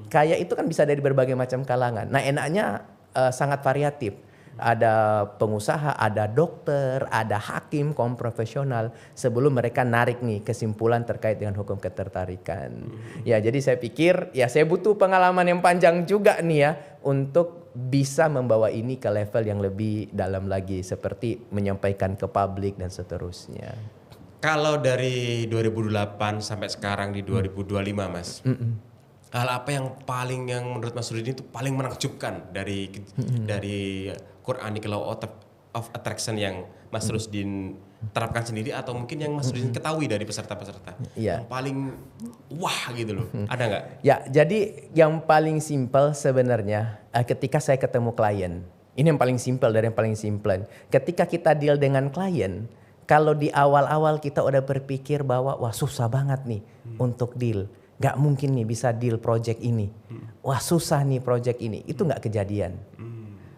Kaya itu kan bisa dari berbagai macam kalangan. Nah, enaknya sangat variatif. Ada pengusaha, ada dokter, ada hakim, kaum profesional. Sebelum mereka narik nih kesimpulan terkait dengan hukum ketertarikan. Ya, jadi saya pikir ya saya butuh pengalaman yang panjang juga nih ya untuk bisa membawa ini ke level yang lebih dalam lagi, seperti menyampaikan ke publik dan seterusnya. Kalau dari 2008 sampai sekarang di 2025 Mas, hal apa yang menurut Mas Rudi itu paling menakjubkan dari Quranic Law of Attraction yang Mas Rusdin terapkan sendiri, atau mungkin yang Mas Rusdin ketahui dari peserta-peserta? Yang paling wah gitu loh, ada nggak? Ya, jadi yang paling simpel sebenarnya ketika saya ketemu klien, ini yang paling simpel dari yang paling simpel. Ketika kita deal dengan klien, kalau di awal-awal kita udah berpikir bahwa wah susah banget nih untuk deal, gak mungkin nih bisa deal project ini, wah susah nih project ini, itu gak kejadian.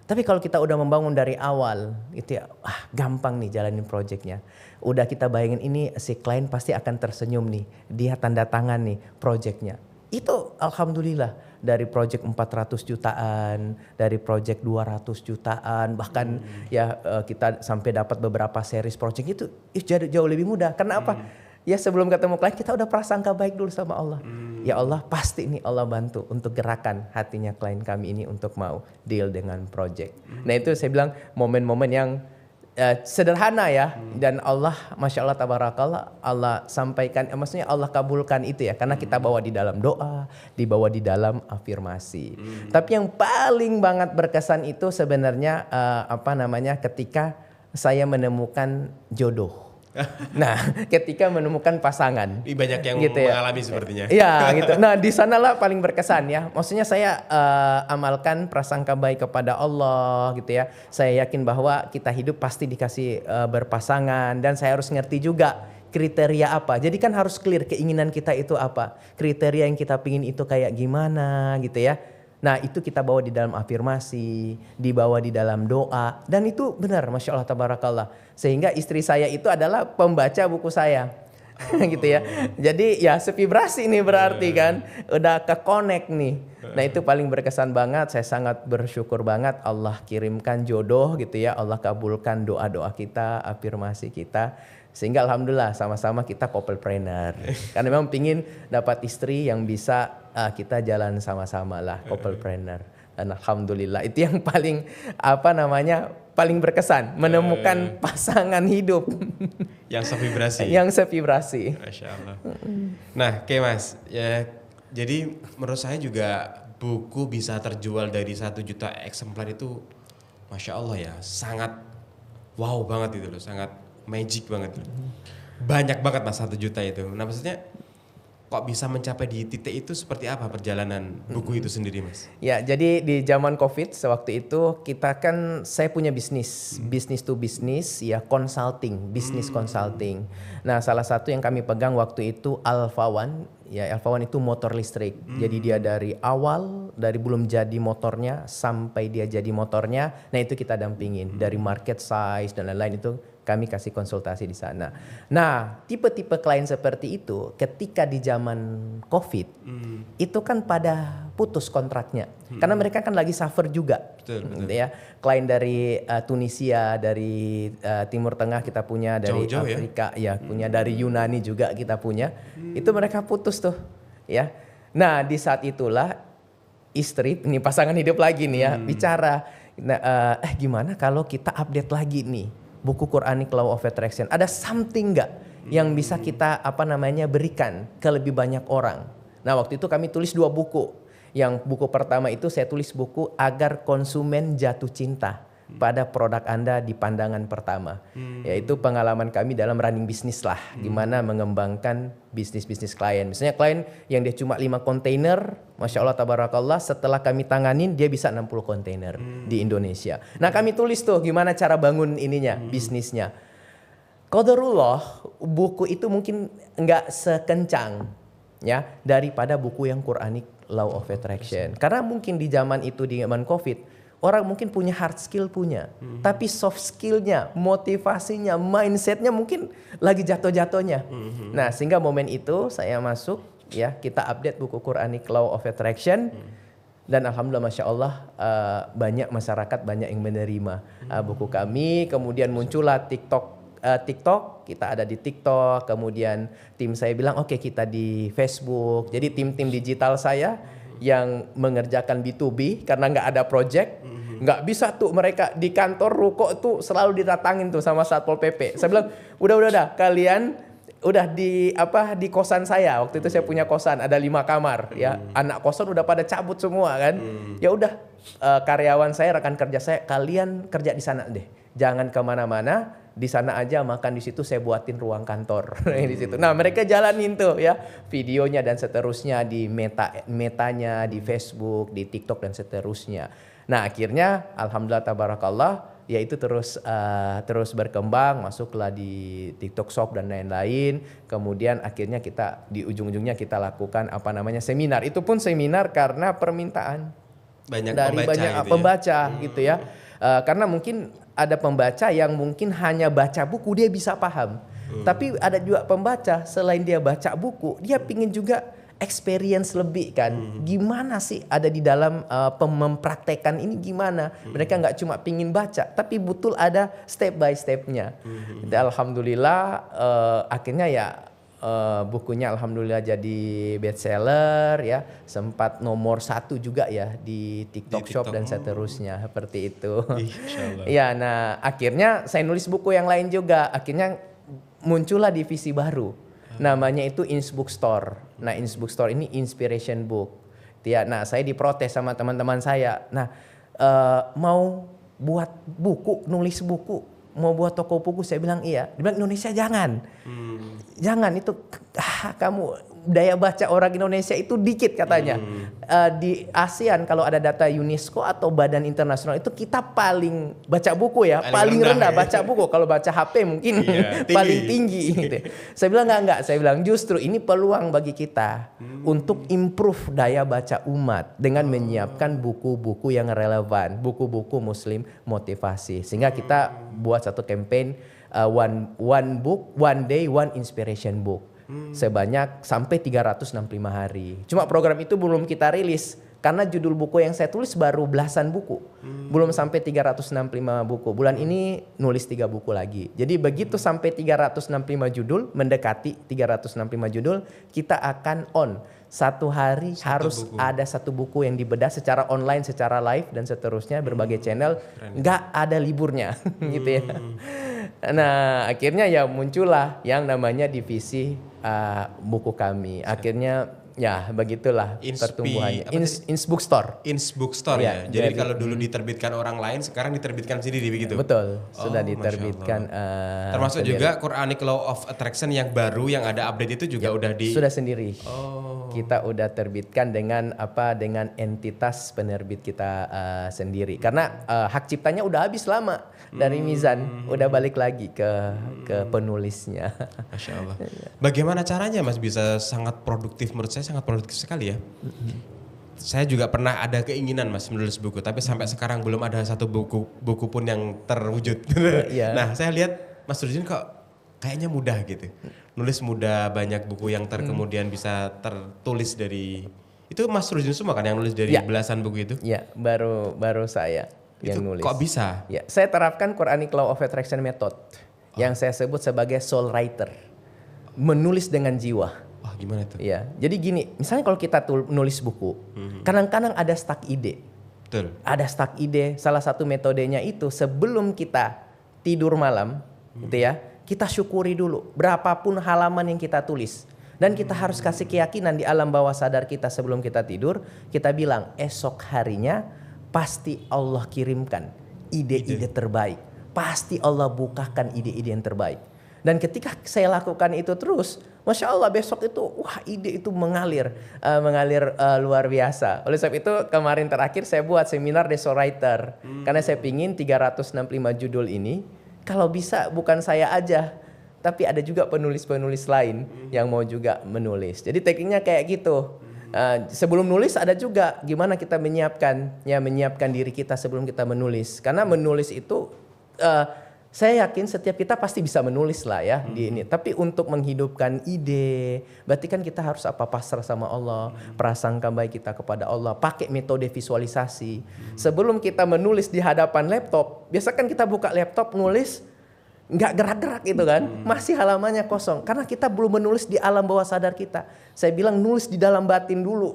Tapi kalau kita udah membangun dari awal, itu ya gampang nih jalanin projectnya. Udah kita bayangin ini si klien pasti akan tersenyum nih, dia tanda tangan nih projectnya. Itu alhamdulillah dari project 400 jutaan, dari project 200 jutaan, bahkan ya kita sampai dapat beberapa series project itu jauh lebih mudah. Karena apa? Ya sebelum ketemu klien kita udah prasangka baik dulu sama Allah. Ya Allah pasti nih Allah bantu untuk gerakan hatinya klien kami ini untuk mau deal dengan project. Nah itu saya bilang momen-momen yang sederhana ya, dan Allah Masya Allah tabarakallah, Allah sampaikan, maksudnya Allah kabulkan itu ya, karena kita bawa di dalam doa, dibawa di dalam afirmasi. Tapi yang paling banget berkesan itu sebenarnya ketika saya menemukan jodoh. Nah, ketika menemukan pasangan, banyak yang gitu mengalami sepertinya. Iya, gitu. Nah, di sanalah paling berkesan ya. Maksudnya saya amalkan prasangka baik kepada Allah, gitu ya. Saya yakin bahwa kita hidup pasti dikasih berpasangan, dan saya harus ngerti juga kriteria apa. Jadi kan harus clear keinginan kita itu apa, kriteria yang kita pingin itu kayak gimana, gitu ya. Nah itu kita bawa di dalam afirmasi, dibawa di dalam doa, dan itu benar Masya Allah tabarakallah. Sehingga istri saya itu adalah pembaca buku saya. Gitu ya. Jadi ya sevibrasi nih berarti kan, udah ke-connect nih. Nah itu paling berkesan banget, saya sangat bersyukur banget Allah kirimkan jodoh gitu ya, Allah kabulkan doa-doa kita, afirmasi kita. Sehingga alhamdulillah sama-sama kita couplepreneur. Karena memang pingin dapat istri yang bisa kita jalan sama-sama lah, couplepreneur. Dan alhamdulillah itu yang paling paling berkesan, menemukan pasangan hidup yang sevibrasi. Yang sevibrasi. Masya Allah. Nah, oke Mas, ya, jadi menurut saya juga buku bisa terjual dari 1 juta eksemplar itu, Masya Allah ya, sangat wow banget itu loh, sangat magic banget. Banyak banget Mas 1 juta itu. Nah maksudnya kok bisa mencapai di titik itu, seperti apa perjalanan buku itu sendiri Mas? Ya jadi di zaman Covid sewaktu itu saya punya bisnis to bisnis ya, consulting, bisnis consulting. Nah salah satu yang kami pegang waktu itu Alpha One. Ya Alpha One itu motor listrik. Jadi dia dari awal, dari belum jadi motornya sampai dia jadi motornya. Nah itu kita dampingin dari market size dan lain-lain, itu kami kasih konsultasi di sana. Nah, tipe-tipe klien seperti itu ketika di zaman Covid itu kan pada putus kontraknya. Karena mereka kan lagi suffer juga. Betul. Gitu ya. Klien dari Tunisia, dari Timur Tengah kita punya, dari Afrika ya punya, dari Yunani juga kita punya. Itu mereka putus tuh, ya. Nah, di saat itulah istri, ini pasangan hidup lagi nih ya, bicara, gimana kalau kita update lagi nih buku Quranic Law of Attraction, ada something nggak yang bisa kita berikan ke lebih banyak orang. Nah waktu itu kami tulis 2 buku. Yang buku pertama itu saya tulis buku Agar Konsumen Jatuh Cinta. pada produk Anda di pandangan pertama. Yaitu pengalaman kami dalam running bisnis lah, gimana mengembangkan bisnis klien. Misalnya klien yang dia cuma 5 kontainer, Masya Allah tabarakallah, setelah kami tanganin dia bisa 60 kontainer di Indonesia. Nah kami tulis tuh gimana cara bangun ininya, bisnisnya. Qadarullah, buku itu mungkin nggak sekencang ya daripada buku yang Quranic Law of Attraction. Karena mungkin di zaman itu, di zaman COVID, orang mungkin punya hard skill punya, tapi soft skillnya, motivasinya, mindsetnya mungkin lagi jatuh-jatuhnya. Nah sehingga momen itu saya masuk, ya kita update buku Quranic Law of Attraction, dan alhamdulillah Masya Allah banyak masyarakat banyak yang menerima buku kami. Kemudian muncullah TikTok, kita ada di TikTok. Kemudian tim saya bilang oke, kita di Facebook. Jadi tim-tim digital saya yang mengerjakan B2B karena nggak ada project, nggak bisa tuh mereka di kantor ruko tuh selalu didatangin tuh sama Satpol PP. Saya bilang udah kalian udah di kosan saya. Waktu itu saya punya kosan ada 5 kamar ya. Anak kosan udah pada cabut semua kan. Ya udah karyawan saya, rekan kerja saya, kalian kerja di sana deh. Jangan kemana-mana, di sana aja makan di situ, saya buatin ruang kantor di situ. Nah mereka jalanin tuh ya videonya dan seterusnya di metanya, di Facebook, di TikTok dan seterusnya. Nah akhirnya alhamdulillah tabarakallah ya itu terus berkembang, masuklah di TikTok Shop dan lain-lain. Kemudian akhirnya kita di ujung-ujungnya kita lakukan seminar. Itu pun seminar karena permintaan dari banyak pembaca gitu ya. Karena mungkin ada pembaca yang mungkin hanya baca buku dia bisa paham. Tapi ada juga pembaca selain dia baca buku, dia pingin juga experience lebih kan. Gimana sih ada di dalam mempraktekkan ini gimana. Mereka nggak cuma pingin baca, tapi betul ada step by stepnya. Alhamdulillah akhirnya ya bukunya alhamdulillah jadi bestseller ya, sempat nomor 1 juga ya di TikTok Shop dan seterusnya seperti itu. Ya, nah akhirnya saya nulis buku yang lain juga. Akhirnya muncullah divisi baru, namanya itu Innsbook Store. Nah Innsbook Store ini inspiration book. Ya, nah saya diprotes sama teman-teman saya. Nah mau buat buku, nulis buku, mau buat toko buku, saya bilang iya. Dia bilang Indonesia jangan. Jangan itu kamu daya baca orang Indonesia itu dikit katanya. Di ASEAN kalau ada data UNESCO atau badan internasional itu kita paling baca buku ya, paling rendah baca buku. Kalau baca HP mungkin paling tinggi gitu. Saya bilang enggak, saya bilang justru ini peluang bagi kita untuk improve daya baca umat dengan menyiapkan buku-buku yang relevan, buku-buku muslim motivasi. Sehingga kita buat satu campaign one book, one day, one inspiration book. Sebanyak sampai 365 hari. Cuma program itu belum kita rilis karena judul buku yang saya tulis baru belasan buku. Belum sampai 365 buku. Bulan ini nulis 3 buku lagi. Jadi begitu sampai 365 judul, mendekati 365 judul, kita akan on. Satu hari harus ada 1 buku yang dibedah secara online, secara live dan seterusnya, berbagai channel. Nggak ada liburnya gitu ya. Nah akhirnya ya muncullah yang namanya divisi buku kami. Akhirnya ya begitulah pertumbuhannya. Innsbook Store. Innsbook Store ya. Jadi kalau dulu diterbitkan orang lain, sekarang diterbitkan sendiri begitu. Betul, sudah diterbitkan. Termasuk sendiri. Juga Quranic Law of Attraction yang baru yang ada update itu juga udah sudah sendiri. Kita udah terbitkan dengan entitas penerbit kita sendiri. Karena hak ciptanya udah habis lama dari Mizan, udah balik lagi ke penulisnya. Masya Allah. Bagaimana caranya Mas bisa sangat produktif? Menurut saya sangat produktif sekali ya. Saya juga pernah ada keinginan Mas menulis buku, tapi sampai sekarang belum ada satu buku pun yang terwujud. Nah saya lihat Mas Rudin kok kayaknya mudah gitu. Nulis mudah, banyak buku yang kemudian bisa tertulis dari itu Mas Rudin semua kan yang nulis dari belasan buku itu? Iya, baru saya yang nulis. Kok bisa? Ya, saya terapkan Quranic Law of Attraction Method yang saya sebut sebagai soul writer. Menulis dengan jiwa. Wah, gimana itu? Ya, jadi gini, misalnya kalau kita nulis buku, kadang-kadang ada stuck ide. Betul. Ada stuck ide. Salah satu metodenya itu sebelum kita tidur malam, gitu ya, kita syukuri dulu berapapun halaman yang kita tulis. Dan kita harus kasih keyakinan di alam bawah sadar kita sebelum kita tidur. Kita bilang esok harinya pasti Allah kirimkan ide-ide terbaik. Pasti Allah bukakan ide-ide yang terbaik. Dan ketika saya lakukan itu terus, Masya Allah besok itu, wah ide itu mengalir luar biasa. Oleh sebab itu kemarin terakhir saya buat seminar Deso Writer. Karena saya pingin 365 judul ini, kalau bisa bukan saya aja, tapi ada juga penulis-penulis lain yang mau juga menulis. Jadi tekniknya kayak gitu. Sebelum nulis ada juga gimana kita menyiapkan diri kita sebelum kita menulis. Karena menulis itu saya yakin setiap kita pasti bisa menulis lah ya di ini. Tapi untuk menghidupkan ide, berarti kan kita harus pasrah sama Allah, prasangka baik kita kepada Allah, pakai metode visualisasi. Sebelum kita menulis di hadapan laptop, biasa kan kita buka laptop nulis nggak gerak-gerak gitu kan, masih halamannya kosong karena kita belum menulis di alam bawah sadar kita. Saya bilang nulis di dalam batin dulu.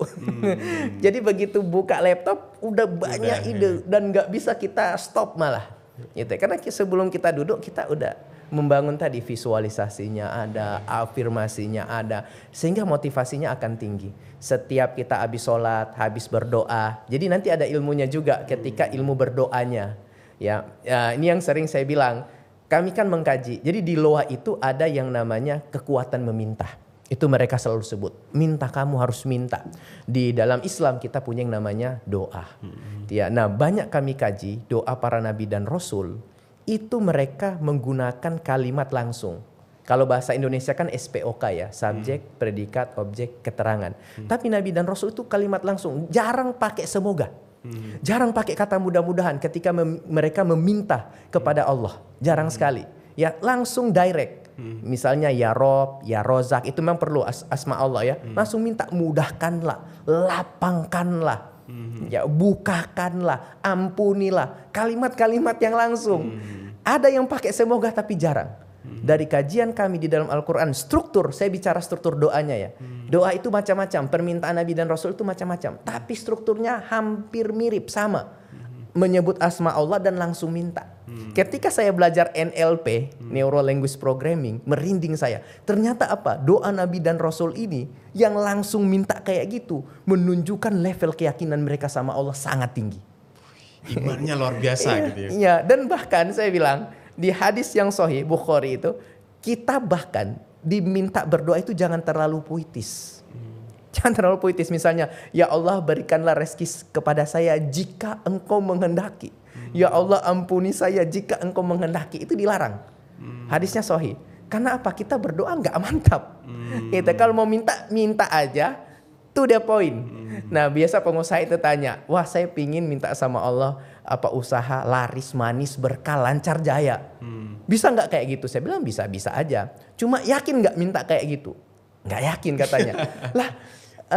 Jadi begitu buka laptop udah banyak ide dan nggak bisa kita stop malah. Gitu. Karena sebelum kita duduk kita udah membangun tadi visualisasinya ada, afirmasinya ada, sehingga motivasinya akan tinggi. Setiap kita habis sholat, habis berdoa, jadi nanti ada ilmunya juga ketika ilmu berdoanya. Ya, ini yang sering saya bilang. Kami kan mengkaji. Jadi di Loa itu ada yang namanya kekuatan meminta. Itu mereka selalu sebut. Minta, kamu harus minta. Di dalam Islam kita punya yang namanya doa. Ya, nah banyak kami kaji doa para nabi dan rasul. Itu mereka menggunakan kalimat langsung. Kalau bahasa Indonesia kan SPOK ya. Subjek, predikat, objek, keterangan. Tapi nabi dan rasul itu kalimat langsung. Jarang pakai semoga. Jarang pakai kata mudah-mudahan ketika mereka meminta kepada Allah. Jarang sekali. Ya langsung direct. Misalnya ya Rob, ya Rozak, itu memang perlu asma Allah ya. Langsung minta mudahkanlah, lapangkanlah, ya bukakanlah, ampunilah. Kalimat-kalimat yang langsung. Ada yang pakai semoga tapi jarang. Dari kajian kami di dalam Al-Quran, struktur, saya bicara struktur doanya ya. Doa itu macam-macam, permintaan Nabi dan Rasul itu macam-macam. Tapi strukturnya hampir mirip, sama. Menyebut asma Allah dan langsung minta. Ketika saya belajar NLP, Neuro Language Programming, merinding saya. Ternyata apa? Doa Nabi dan Rasul ini yang langsung minta kayak gitu, menunjukkan level keyakinan mereka sama Allah sangat tinggi. Imannya luar biasa gitu ya. Iya, dan bahkan saya bilang, di hadis yang sahih Bukhari itu, kita bahkan diminta berdoa itu jangan terlalu puitis. Jangan terlalu puitis. Misalnya, ya Allah berikanlah rezeki kepada saya jika engkau menghendaki. Ya Allah ampuni saya jika engkau menghendaki. Itu dilarang. Hadisnya sahih. Karena apa? Kita berdoa nggak mantap. Gitu. Kalau mau minta, minta aja. To the point. Nah biasa pengusaha itu tanya, wah saya pingin minta sama Allah apa usaha laris manis berkah lancar jaya. Bisa nggak kayak gitu? Saya bilang bisa aja. Cuma yakin nggak minta kayak gitu? Nggak yakin katanya. Lah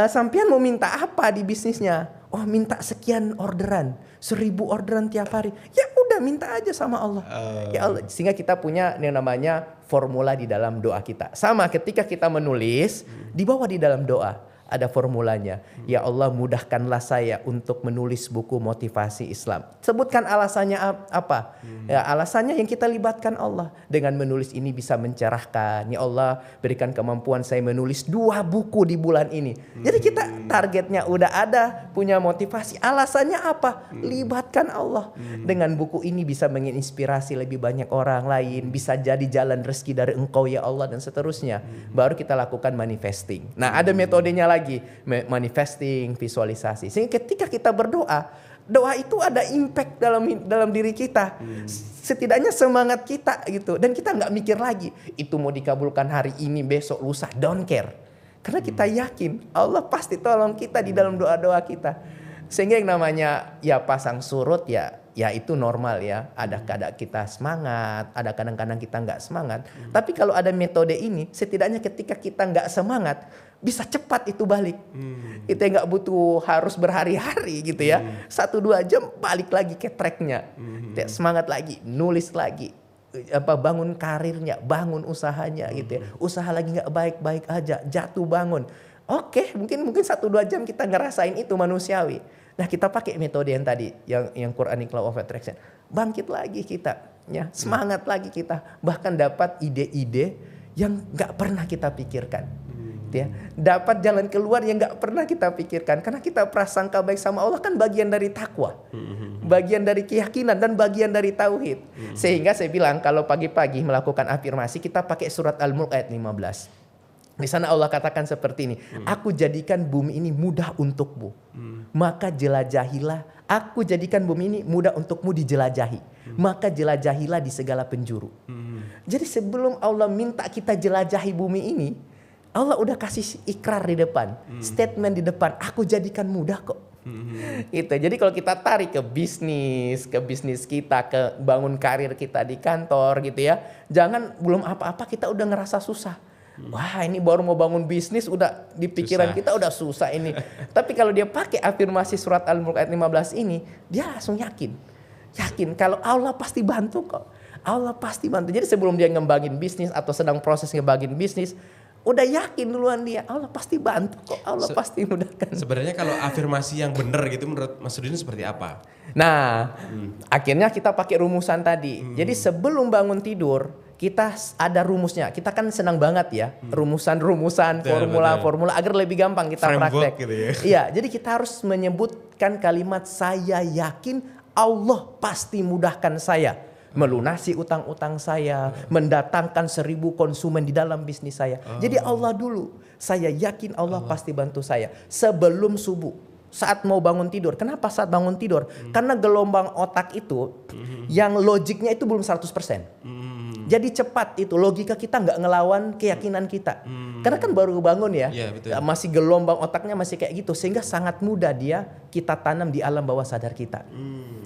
sampean mau minta apa di bisnisnya? Oh minta sekian orderan, 1000 orderan tiap hari. Ya udah minta aja sama Allah. Ya Allah, sehingga kita punya yang namanya formula di dalam doa kita. Sama ketika kita menulis, dibawa di dalam doa. Ada formulanya. Ya Allah mudahkanlah saya untuk menulis buku motivasi Islam. Sebutkan alasannya apa? Ya, alasannya yang kita libatkan Allah. Dengan menulis ini bisa mencerahkan. Ya Allah berikan kemampuan saya menulis 2 buku di bulan ini. Jadi kita targetnya udah ada. Punya motivasi. Alasannya apa? Libatkan Allah. Dengan buku ini bisa menginspirasi lebih banyak orang lain. Bisa jadi jalan rezeki dari engkau ya Allah dan seterusnya. Baru kita lakukan manifesting. Nah ada metodenya lagi. Manifesting, visualisasi. Sehingga ketika kita berdoa, doa itu ada impact dalam diri kita. Setidaknya semangat kita gitu. Dan kita nggak mikir lagi itu mau dikabulkan hari ini, besok, lusa. Don't care. Karena kita yakin Allah pasti tolong kita di dalam doa-doa kita. Sehingga yang namanya ya pasang surut ya itu normal ya. Ada kadang kita semangat, ada kadang-kadang kita nggak semangat. Tapi kalau ada metode ini, setidaknya ketika kita nggak semangat, bisa cepat itu balik. Kita nggak butuh harus berhari-hari gitu ya. 1-2 jam balik lagi ke tracknya. Semangat lagi, nulis lagi. Bangun karirnya, bangun usahanya gitu ya. Usaha lagi nggak baik-baik aja, jatuh bangun. Oke, mungkin 1-2 jam kita ngerasain itu manusiawi. Nah kita pakai metode yang tadi, yang Quranic Law of Attraction. Bangkit lagi kita, ya semangat lagi kita. Bahkan dapat ide-ide yang nggak pernah kita pikirkan. Ya, dapat jalan keluar yang nggak pernah kita pikirkan. Karena kita prasangka baik sama Allah kan bagian dari takwa. bagian dari keyakinan dan bagian dari tauhid. Sehingga saya bilang kalau pagi-pagi melakukan afirmasi kita pakai surat Al-Mulk ayat 15. Di sana Allah katakan seperti ini, aku jadikan bumi ini mudah untukmu, maka jelajahilah. Aku jadikan bumi ini mudah untukmu dijelajahi, maka jelajahilah di segala penjuru. Jadi sebelum Allah minta kita jelajahi bumi ini, Allah udah kasih ikrar di depan, statement di depan, aku jadikan mudah kok. Itu. Jadi kalau kita tarik ke bisnis kita, ke bangun karir kita di kantor gitu ya, jangan belum apa-apa kita udah ngerasa susah. Wah, ini baru mau bangun bisnis udah di pikiran kita udah susah ini. Tapi kalau dia pakai afirmasi surat Al-Mulk ayat 15 ini, dia langsung yakin kalau Allah pasti bantu kok. Allah pasti bantu. Jadi sebelum dia ngembangin bisnis atau sedang proses ngembangin bisnis, udah yakin duluan dia, Allah pasti bantu kok, Allah pasti mudahkan. Sebenarnya kalau afirmasi yang benar gitu menurut Mas Rudin seperti apa? Nah, akhirnya kita pakai rumusan tadi. Jadi sebelum bangun tidur, kita ada rumusnya. Kita kan senang banget ya, rumusan-rumusan, formula-formula agar lebih gampang kita praktek. Gitu ya. Iya, jadi kita harus menyebutkan kalimat saya yakin Allah pasti mudahkan saya. Melunasi utang-utang saya, mendatangkan 1000 konsumen di dalam bisnis saya. Jadi Allah dulu, saya yakin Allah pasti bantu saya. Sebelum subuh, saat mau bangun tidur. Kenapa saat bangun tidur? Karena gelombang otak itu, yang logiknya itu belum 100%. Jadi cepat itu, logika kita nggak ngelawan keyakinan kita. Karena kan baru bangun ya, masih gelombang otaknya masih kayak gitu. Sehingga sangat mudah dia kita tanam di alam bawah sadar kita.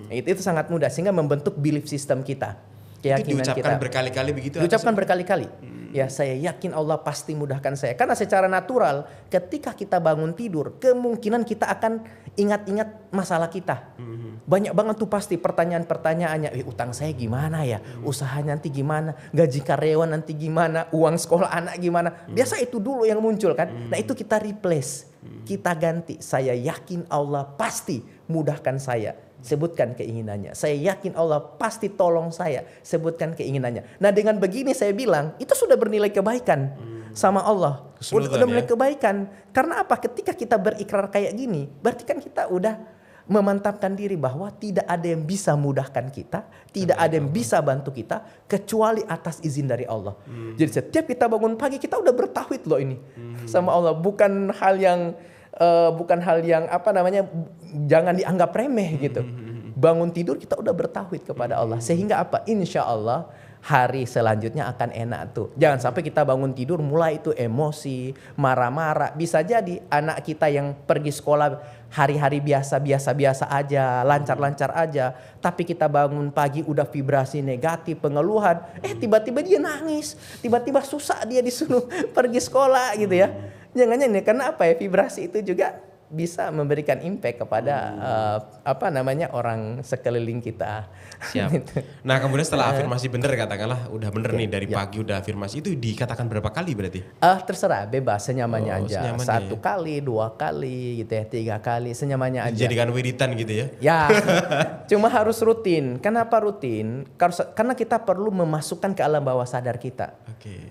Itu sangat mudah sehingga membentuk belief system kita, keyakinan itu diucapkan kita. berkali-kali begitu. Diucapkan berkali-kali. Ya, saya yakin Allah pasti mudahkan saya. Karena secara natural ketika kita bangun tidur, kemungkinan kita akan ingat-ingat masalah kita. Banyak banget tuh pasti pertanyaan-pertanyaannya. Utang saya gimana ya? Usaha nanti gimana? Gaji karyawan nanti gimana? Uang sekolah anak gimana? Biasa itu dulu yang muncul kan. Nah, itu kita replace. Kita ganti. Saya yakin Allah pasti mudahkan saya. Sebutkan keinginannya. Saya yakin Allah pasti tolong saya. Sebutkan keinginannya. Nah, dengan begini saya bilang itu sudah bernilai kebaikan sama Allah. Udah bernilai kebaikan. Karena apa? Ketika kita berikrar kayak gini, berarti kan kita udah memantapkan diri bahwa tidak ada yang bisa mudahkan kita, tidak ada yang bisa bantu kita kecuali atas izin dari Allah. Jadi setiap kita bangun pagi kita udah bertauhid loh ini sama Allah. Bukan hal yang apa namanya, jangan dianggap remeh gitu. Bangun tidur kita udah bertauhid kepada Allah. Sehingga apa? Insya Allah hari selanjutnya akan enak tuh. Jangan sampai kita bangun tidur mulai itu emosi, marah-marah. Bisa jadi anak kita yang pergi sekolah hari-hari biasa aja, lancar-lancar aja. Tapi kita bangun pagi udah vibrasi negatif, pengeluhan. Tiba-tiba dia nangis. Tiba-tiba susah dia disuruh pergi sekolah gitu ya. Jangan-jangan ya, karena apa ya, vibrasi itu juga bisa memberikan impact kepada orang sekeliling kita. Siap. Nah, kemudian setelah afirmasi bener, katakanlah udah bener nih dari pagi udah afirmasi, itu dikatakan berapa kali berarti? Terserah, bebas, senyamannya aja. Senyamannya 1 kali, 2 kali gitu ya, 3 kali, senyamannya aja. Dijadikan wiritan gitu ya? Ya, cuma harus rutin. Kenapa rutin? Karena kita perlu memasukkan ke alam bawah sadar kita.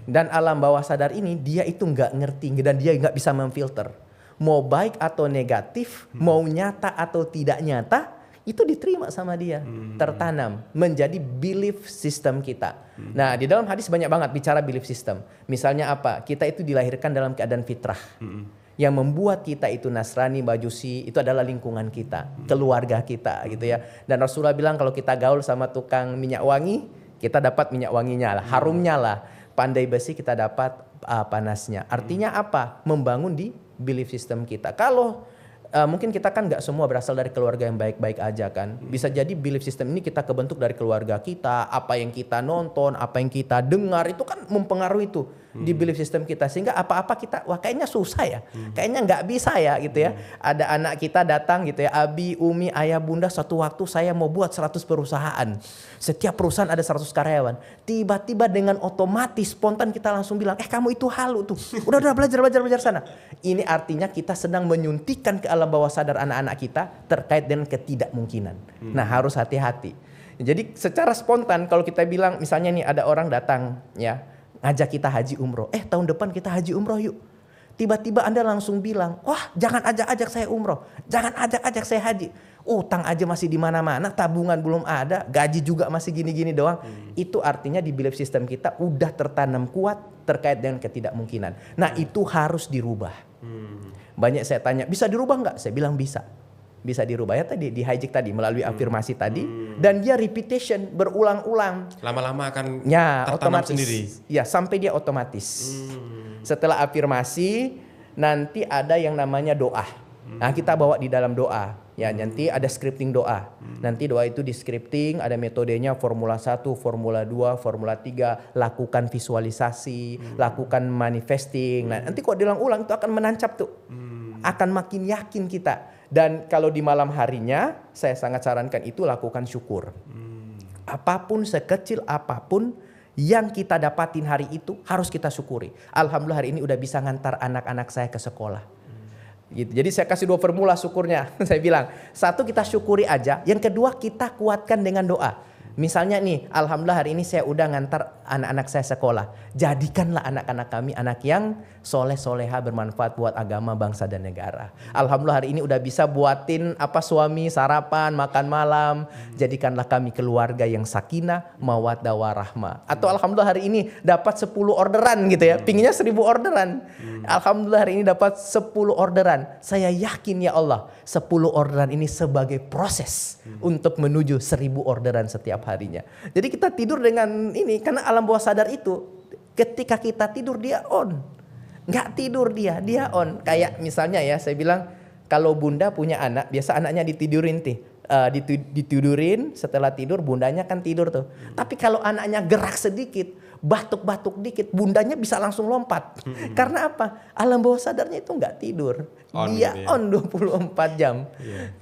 Dan alam bawah sadar ini dia itu nggak ngerti dan dia nggak bisa memfilter. Mau baik atau negatif, mau nyata atau tidak nyata, itu diterima sama dia, tertanam menjadi belief system kita. Nah, di dalam hadis banyak banget bicara belief system. Misalnya apa? Kita itu dilahirkan dalam keadaan fitrah. Yang membuat kita itu Nasrani, Majusi, itu adalah lingkungan kita, keluarga kita gitu ya. Dan Rasulullah bilang kalau kita gaul sama tukang minyak wangi, kita dapat minyak wanginya lah, harumnya lah. Pandai besi kita dapat panasnya. Artinya apa? Membangun di belief system kita. Kalau mungkin kita kan nggak semua berasal dari keluarga yang baik-baik aja kan. Bisa jadi belief system ini kita kebentuk dari keluarga kita. Apa yang kita nonton, apa yang kita dengar itu kan mempengaruhi itu di belief system kita. Sehingga apa-apa kita, wah kayaknya susah ya. Kayaknya nggak bisa ya gitu ya. Ada anak kita datang gitu ya. Abi, Umi, ayah, bunda, suatu waktu saya mau buat 100 perusahaan. Setiap perusahaan ada 100 karyawan. Tiba-tiba dengan otomatis spontan kita langsung bilang, kamu itu halu tuh. Udah belajar sana. Ini artinya kita sedang menyuntikkan ke alam bawah sadar anak-anak kita terkait dengan ketidakmungkinan. Nah, harus hati-hati. Jadi secara spontan kalau kita bilang misalnya nih ada orang datang ya, ngajak kita haji umroh. Tahun depan kita haji umroh yuk. Tiba-tiba Anda langsung bilang, wah jangan ajak-ajak saya umroh, jangan ajak-ajak saya haji. Utang aja masih di mana-mana, tabungan belum ada, gaji juga masih gini-gini doang. Itu artinya di belief system kita udah tertanam kuat terkait dengan ketidakmungkinan. Nah itu harus dirubah. Banyak saya tanya, bisa dirubah nggak? Saya bilang bisa. Bisa dirubah ya tadi di hijack tadi melalui afirmasi tadi, dan dia repetition berulang-ulang. Lama-lama akan Ya, tertanam otomatis. sendiri. Ya, sampai dia otomatis. Setelah afirmasi, nanti ada yang namanya doa. Nah, kita bawa di dalam doa. Ya, nanti ada scripting doa. Nanti doa itu di scripting, ada metodenya formula 1, formula 2, formula 3, lakukan visualisasi, lakukan manifesting. Nah, nanti kalau diulang-ulang itu akan menancap tuh. Akan makin yakin kita. Dan kalau di malam harinya, saya sangat sarankan itu lakukan syukur. Apapun, sekecil apapun yang kita dapatin hari itu harus kita syukuri. Alhamdulillah hari ini udah bisa ngantar anak-anak saya ke sekolah. Gitu. Jadi saya kasih 2 formula syukurnya. Saya bilang, 1 kita syukuri aja, yang kedua kita kuatkan dengan doa. Misalnya nih, alhamdulillah hari ini saya udah ngantar anak-anak saya sekolah. Jadikanlah anak-anak kami anak yang soleh-soleha, bermanfaat buat agama, bangsa dan negara. Alhamdulillah hari ini udah bisa buatin suami sarapan, makan malam. Jadikanlah kami keluarga yang sakinah, mawaddah warahmah. Atau alhamdulillah hari ini dapat 10 orderan gitu ya. Pinginnya 1000 orderan. Alhamdulillah hari ini dapat 10 orderan. Saya yakin ya Allah, 10 orderan ini sebagai proses untuk menuju 1000 orderan setiap harinya. Jadi kita tidur dengan ini karena alam bawah sadar itu ketika kita tidur dia on. Nggak tidur dia on. Kayak misalnya ya saya bilang kalau bunda punya anak, biasa anaknya ditidurin ditidurin, setelah tidur bundanya kan tidur tuh. Tapi kalau anaknya gerak sedikit, batuk-batuk dikit, bundanya bisa langsung lompat. Karena apa? Alam bawah sadarnya itu nggak tidur. Dia on 24 jam.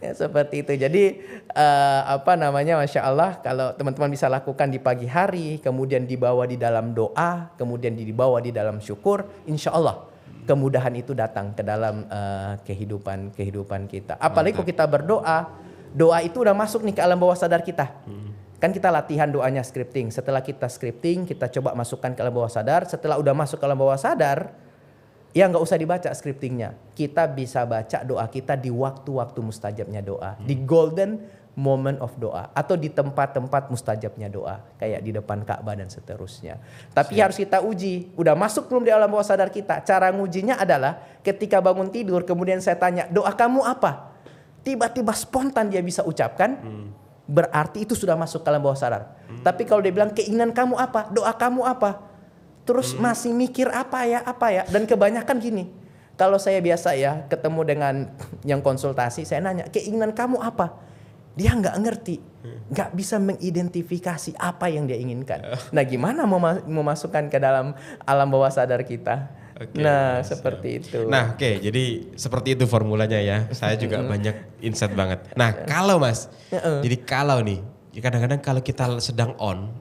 Ya, seperti itu. Jadi Masya Allah kalau teman-teman bisa lakukan di pagi hari, kemudian dibawa di dalam doa, kemudian dibawa di dalam syukur, insya Allah kemudahan itu datang ke dalam kehidupan kita. Apalagi kalau kita berdoa, doa itu udah masuk nih ke alam bawah sadar kita. Kan kita latihan doanya scripting. Setelah kita scripting, kita coba masukkan ke alam bawah sadar. Setelah udah masuk ke alam bawah sadar, ya nggak usah dibaca scriptingnya. Kita bisa baca doa kita di waktu-waktu mustajabnya doa. Di golden moment of doa. Atau di tempat-tempat mustajabnya doa. Kayak di depan Ka'bah dan seterusnya. Tapi harus kita uji. Udah masuk belum di alam bawah sadar kita? Cara ngujinya adalah ketika bangun tidur, kemudian saya tanya, doa kamu apa? Tiba-tiba spontan dia bisa ucapkan. Berarti itu sudah masuk ke alam bawah sadar. Tapi kalau dia bilang keinginan kamu apa? Doa kamu apa? Terus masih mikir apa ya? Dan kebanyakan gini. Kalau saya biasa ya ketemu dengan yang konsultasi, saya nanya keinginan kamu apa? Dia nggak ngerti, nggak bisa mengidentifikasi apa yang dia inginkan. Nah gimana mau memasukkan ke dalam alam bawah sadar kita? Seperti itu. Nah jadi seperti itu formulanya ya. Saya juga banyak insight banget. Nah kalau Mas, jadi kalau nih, kadang-kadang kalau kita sedang on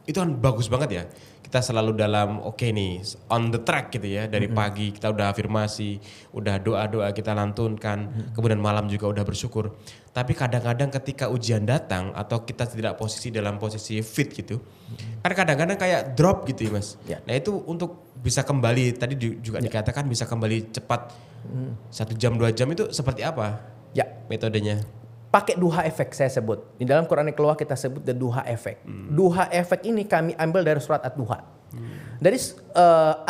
itu kan bagus banget ya. Kita selalu dalam nih on the track gitu ya. Dari pagi kita udah afirmasi, udah doa-doa kita lantunkan, kemudian malam juga udah bersyukur. Tapi kadang-kadang ketika ujian datang atau kita tidak dalam posisi fit gitu, kan kadang-kadang kayak drop gitu ya Mas. Nah itu untuk bisa kembali, tadi juga dikatakan bisa kembali cepat 1 jam 2 jam itu seperti apa metodenya? Pakai duha efek saya sebut. Di dalam Quran Keluar kita sebut the duha efek. Duha efek ini kami ambil dari surat Ad-Duha. Dari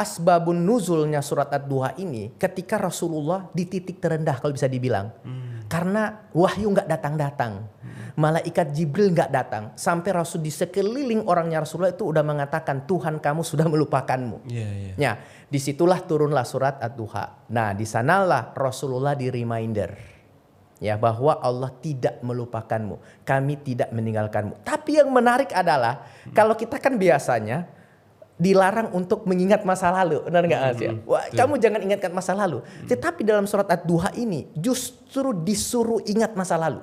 asbabun nuzulnya surat Ad-Duha ini ketika Rasulullah di titik terendah kalau bisa dibilang. Karena wahyu gak datang-datang. Malaikat Jibril gak datang. Sampai Rasul di sekeliling orangnya Rasulullah itu udah mengatakan Tuhan kamu sudah melupakanmu. Ya, disitulah turunlah surat Ad-Duha. Nah di sanalah Rasulullah di reminder. Ya bahwa Allah tidak melupakanmu, kami tidak meninggalkanmu. Tapi yang menarik adalah kalau kita kan biasanya dilarang untuk mengingat masa lalu, benar nggak Mas ya? Wah, kamu jangan ingatkan masa lalu. Tetapi dalam surat Ad-Duha ini justru disuruh ingat masa lalu.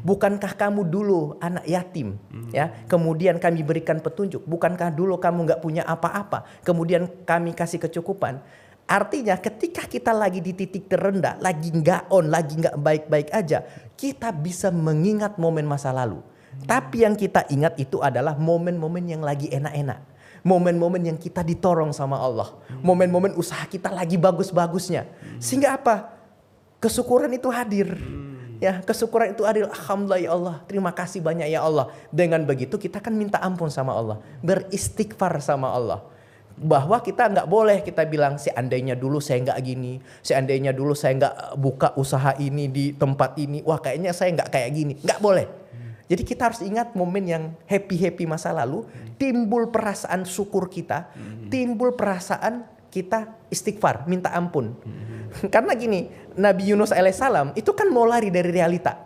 Bukankah kamu dulu anak yatim, ya? Kemudian kami berikan petunjuk. Bukankah dulu kamu nggak punya apa-apa? Kemudian kami kasih kecukupan. Artinya ketika kita lagi di titik terendah, lagi nggak on, lagi nggak baik-baik aja, kita bisa mengingat momen masa lalu. Tapi yang kita ingat itu adalah momen-momen yang lagi enak-enak. Momen-momen yang kita ditorong sama Allah. Momen-momen usaha kita lagi bagus-bagusnya. Sehingga apa? Kesyukuran itu hadir. Ya, kesyukuran itu hadir. Alhamdulillah ya Allah. Terima kasih banyak ya Allah. Dengan begitu kita kan minta ampun sama Allah. Beristighfar sama Allah. Bahwa kita nggak boleh kita bilang seandainya dulu saya nggak gini. Seandainya dulu saya nggak buka usaha ini di tempat ini. Wah kayaknya saya nggak kayak gini. Nggak boleh. Jadi kita harus ingat momen yang happy-happy masa lalu. Timbul perasaan syukur kita. Timbul perasaan kita istighfar, minta ampun. Karena gini, Nabi Yunus alaihissalam itu kan mau lari dari realita.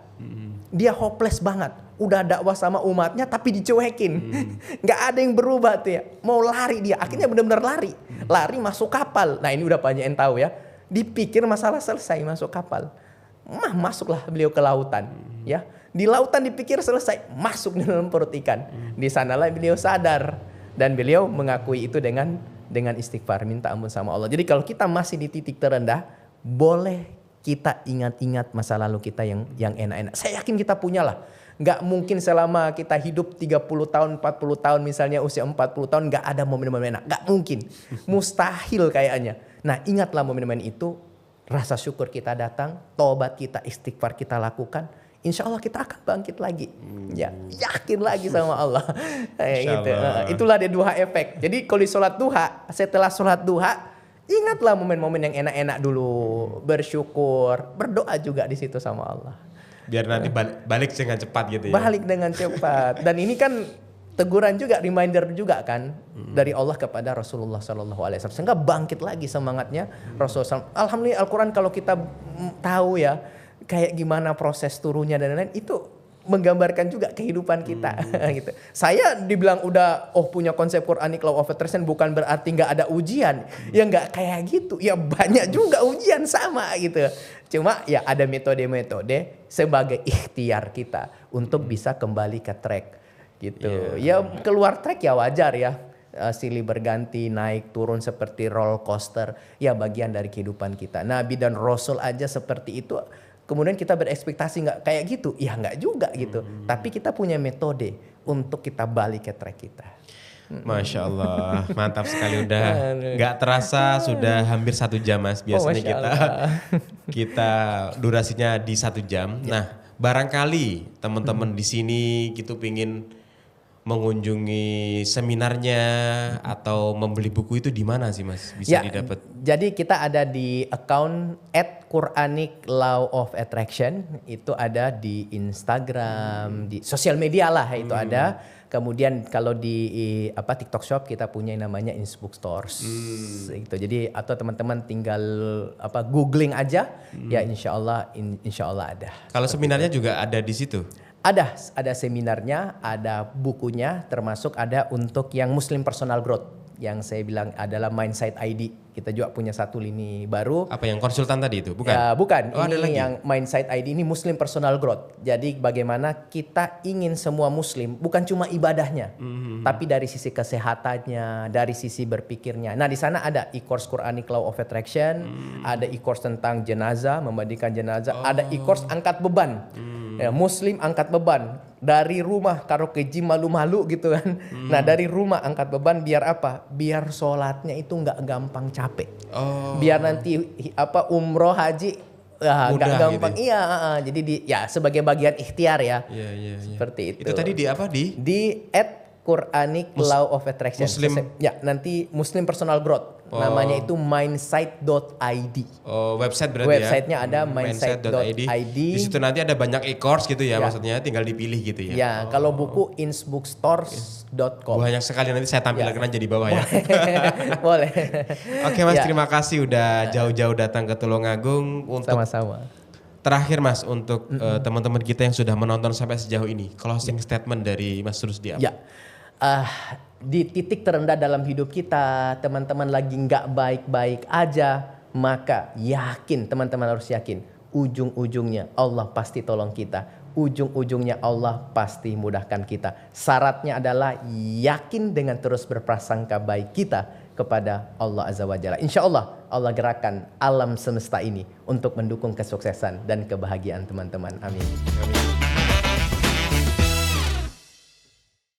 Dia hopeless banget. Udah dakwah sama umatnya tapi dicuekin. Nggak ada yang berubah tuh ya. Mau lari dia, akhirnya benar-benar lari. Lari masuk kapal. Nah ini udah banyak yang tahu ya. Dipikir masalah selesai masuk kapal. Masuklah beliau ke lautan. Ya, di lautan dipikir selesai, masuk di dalam perut ikan. Di sanalah beliau sadar. Dan beliau mengakui itu dengan istighfar, minta ampun sama Allah. Jadi kalau kita masih di titik terendah, boleh kita ingat-ingat masa lalu kita yang enak-enak. Saya yakin kita punya lah. Gak mungkin selama kita hidup 30 tahun, 40 tahun misalnya usia 40 tahun gak ada momen-momen enak. Gak mungkin. Mustahil kayaknya. Nah ingatlah momen-momen itu. Rasa syukur kita datang, tobat kita, istighfar kita lakukan. Insya Allah kita akan bangkit lagi. Ya, yakin lagi sama Allah. Gitu. Itulah dia duha efek. Jadi kalau di sholat duha, setelah sholat duha, ingatlah momen-momen yang enak-enak dulu. Bersyukur, berdoa juga di situ sama Allah. Biar nanti balik dengan cepat gitu ya. Balik dengan cepat. Dan ini kan teguran juga, reminder juga kan dari Allah kepada Rasulullah SAW. Sehingga bangkit lagi semangatnya Rasulullah SAW. Alhamdulillah Al-Quran kalau kita tahu ya kayak gimana proses turunnya dan lain-lain itu menggambarkan juga kehidupan kita. Gitu. Saya dibilang udah punya konsep Quranic Law of Attraction bukan berarti nggak ada ujian. Ya nggak kayak gitu. Ya banyak juga ujian sama gitu. Cuma ya ada metode-metode sebagai ikhtiar kita untuk bisa kembali ke track. Gitu. Ya keluar track ya wajar ya. Silih berganti, naik turun seperti roller coaster. Ya bagian dari kehidupan kita. Nabi dan Rasul aja seperti itu. Kemudian kita berekspektasi nggak kayak gitu. Ya nggak juga gitu. Tapi kita punya metode untuk kita balik ke track kita. Masya Allah, mantap sekali udah. Nggak terasa sudah hampir 1 jam Mas. Biasanya kita durasinya di 1 jam. Nah barangkali teman-teman di sini gitu pingin mengunjungi seminarnya atau membeli buku itu di mana sih Mas bisa didapat? Jadi kita ada di account @Quranic Law of Attraction, itu ada di Instagram, di sosial media lah itu ada. Kemudian kalau di TikTok Shop kita punya yang namanya Innsbook Stores. Gitu. Jadi atau teman-teman tinggal googling aja ya insya Allah ada. Kalau seminarnya juga ada di situ? Ada seminarnya, ada bukunya, termasuk ada untuk yang Muslim Personal Growth yang saya bilang adalah Mindsight ID. Kita juga punya satu lini baru. Apa yang konsultan tadi itu? Bukan? Ya, bukan. Oh, ini ada lagi? Yang Mindsight ID ini Muslim Personal Growth. Jadi bagaimana kita ingin semua Muslim bukan cuma ibadahnya, tapi dari sisi kesehatannya, dari sisi berpikirnya. Nah di sana ada e-course Quranic Law of Attraction, ada e-course tentang jenazah, memandikan jenazah, ada e-course angkat beban. Ya, Muslim angkat beban dari rumah, karo ke gym malu-malu gitu kan. Nah dari rumah angkat beban biar apa? Biar sholatnya itu nggak gampang capek. Biar nanti umroh haji nggak gampang. Gitu. Iya, jadi sebagai bagian ikhtiar ya. Iya. Seperti itu. Itu tadi di apa Di @Quranic Law of Attraction. Ya nanti Muslim Personal Growth. Namanya itu mindsight.id. Oh, website berarti Websitenya ada mindsight.id. Di situ nanti ada banyak e-course gitu ya, maksudnya tinggal dipilih gitu ya. Ya, kalau buku innsbookstores.com. Banyak sekali, nanti saya tampilkan aja di bawah ya. Boleh. Oke Mas, terima kasih udah jauh-jauh datang ke Tulungagung. Untuk Sama-sama. Terakhir Mas, untuk teman-teman kita yang sudah menonton sampai sejauh ini, closing statement dari Mas Rusdi apa? Ya. Di titik terendah dalam hidup kita, teman-teman lagi nggak baik-baik aja, maka yakin, teman-teman harus yakin, ujung-ujungnya Allah pasti tolong kita, ujung-ujungnya Allah pasti mudahkan kita. Syaratnya adalah yakin dengan terus berprasangka baik kita kepada Allah Azza wa Jalla. Insya Allah Allah gerakan alam semesta ini untuk mendukung kesuksesan dan kebahagiaan teman-teman. Amin.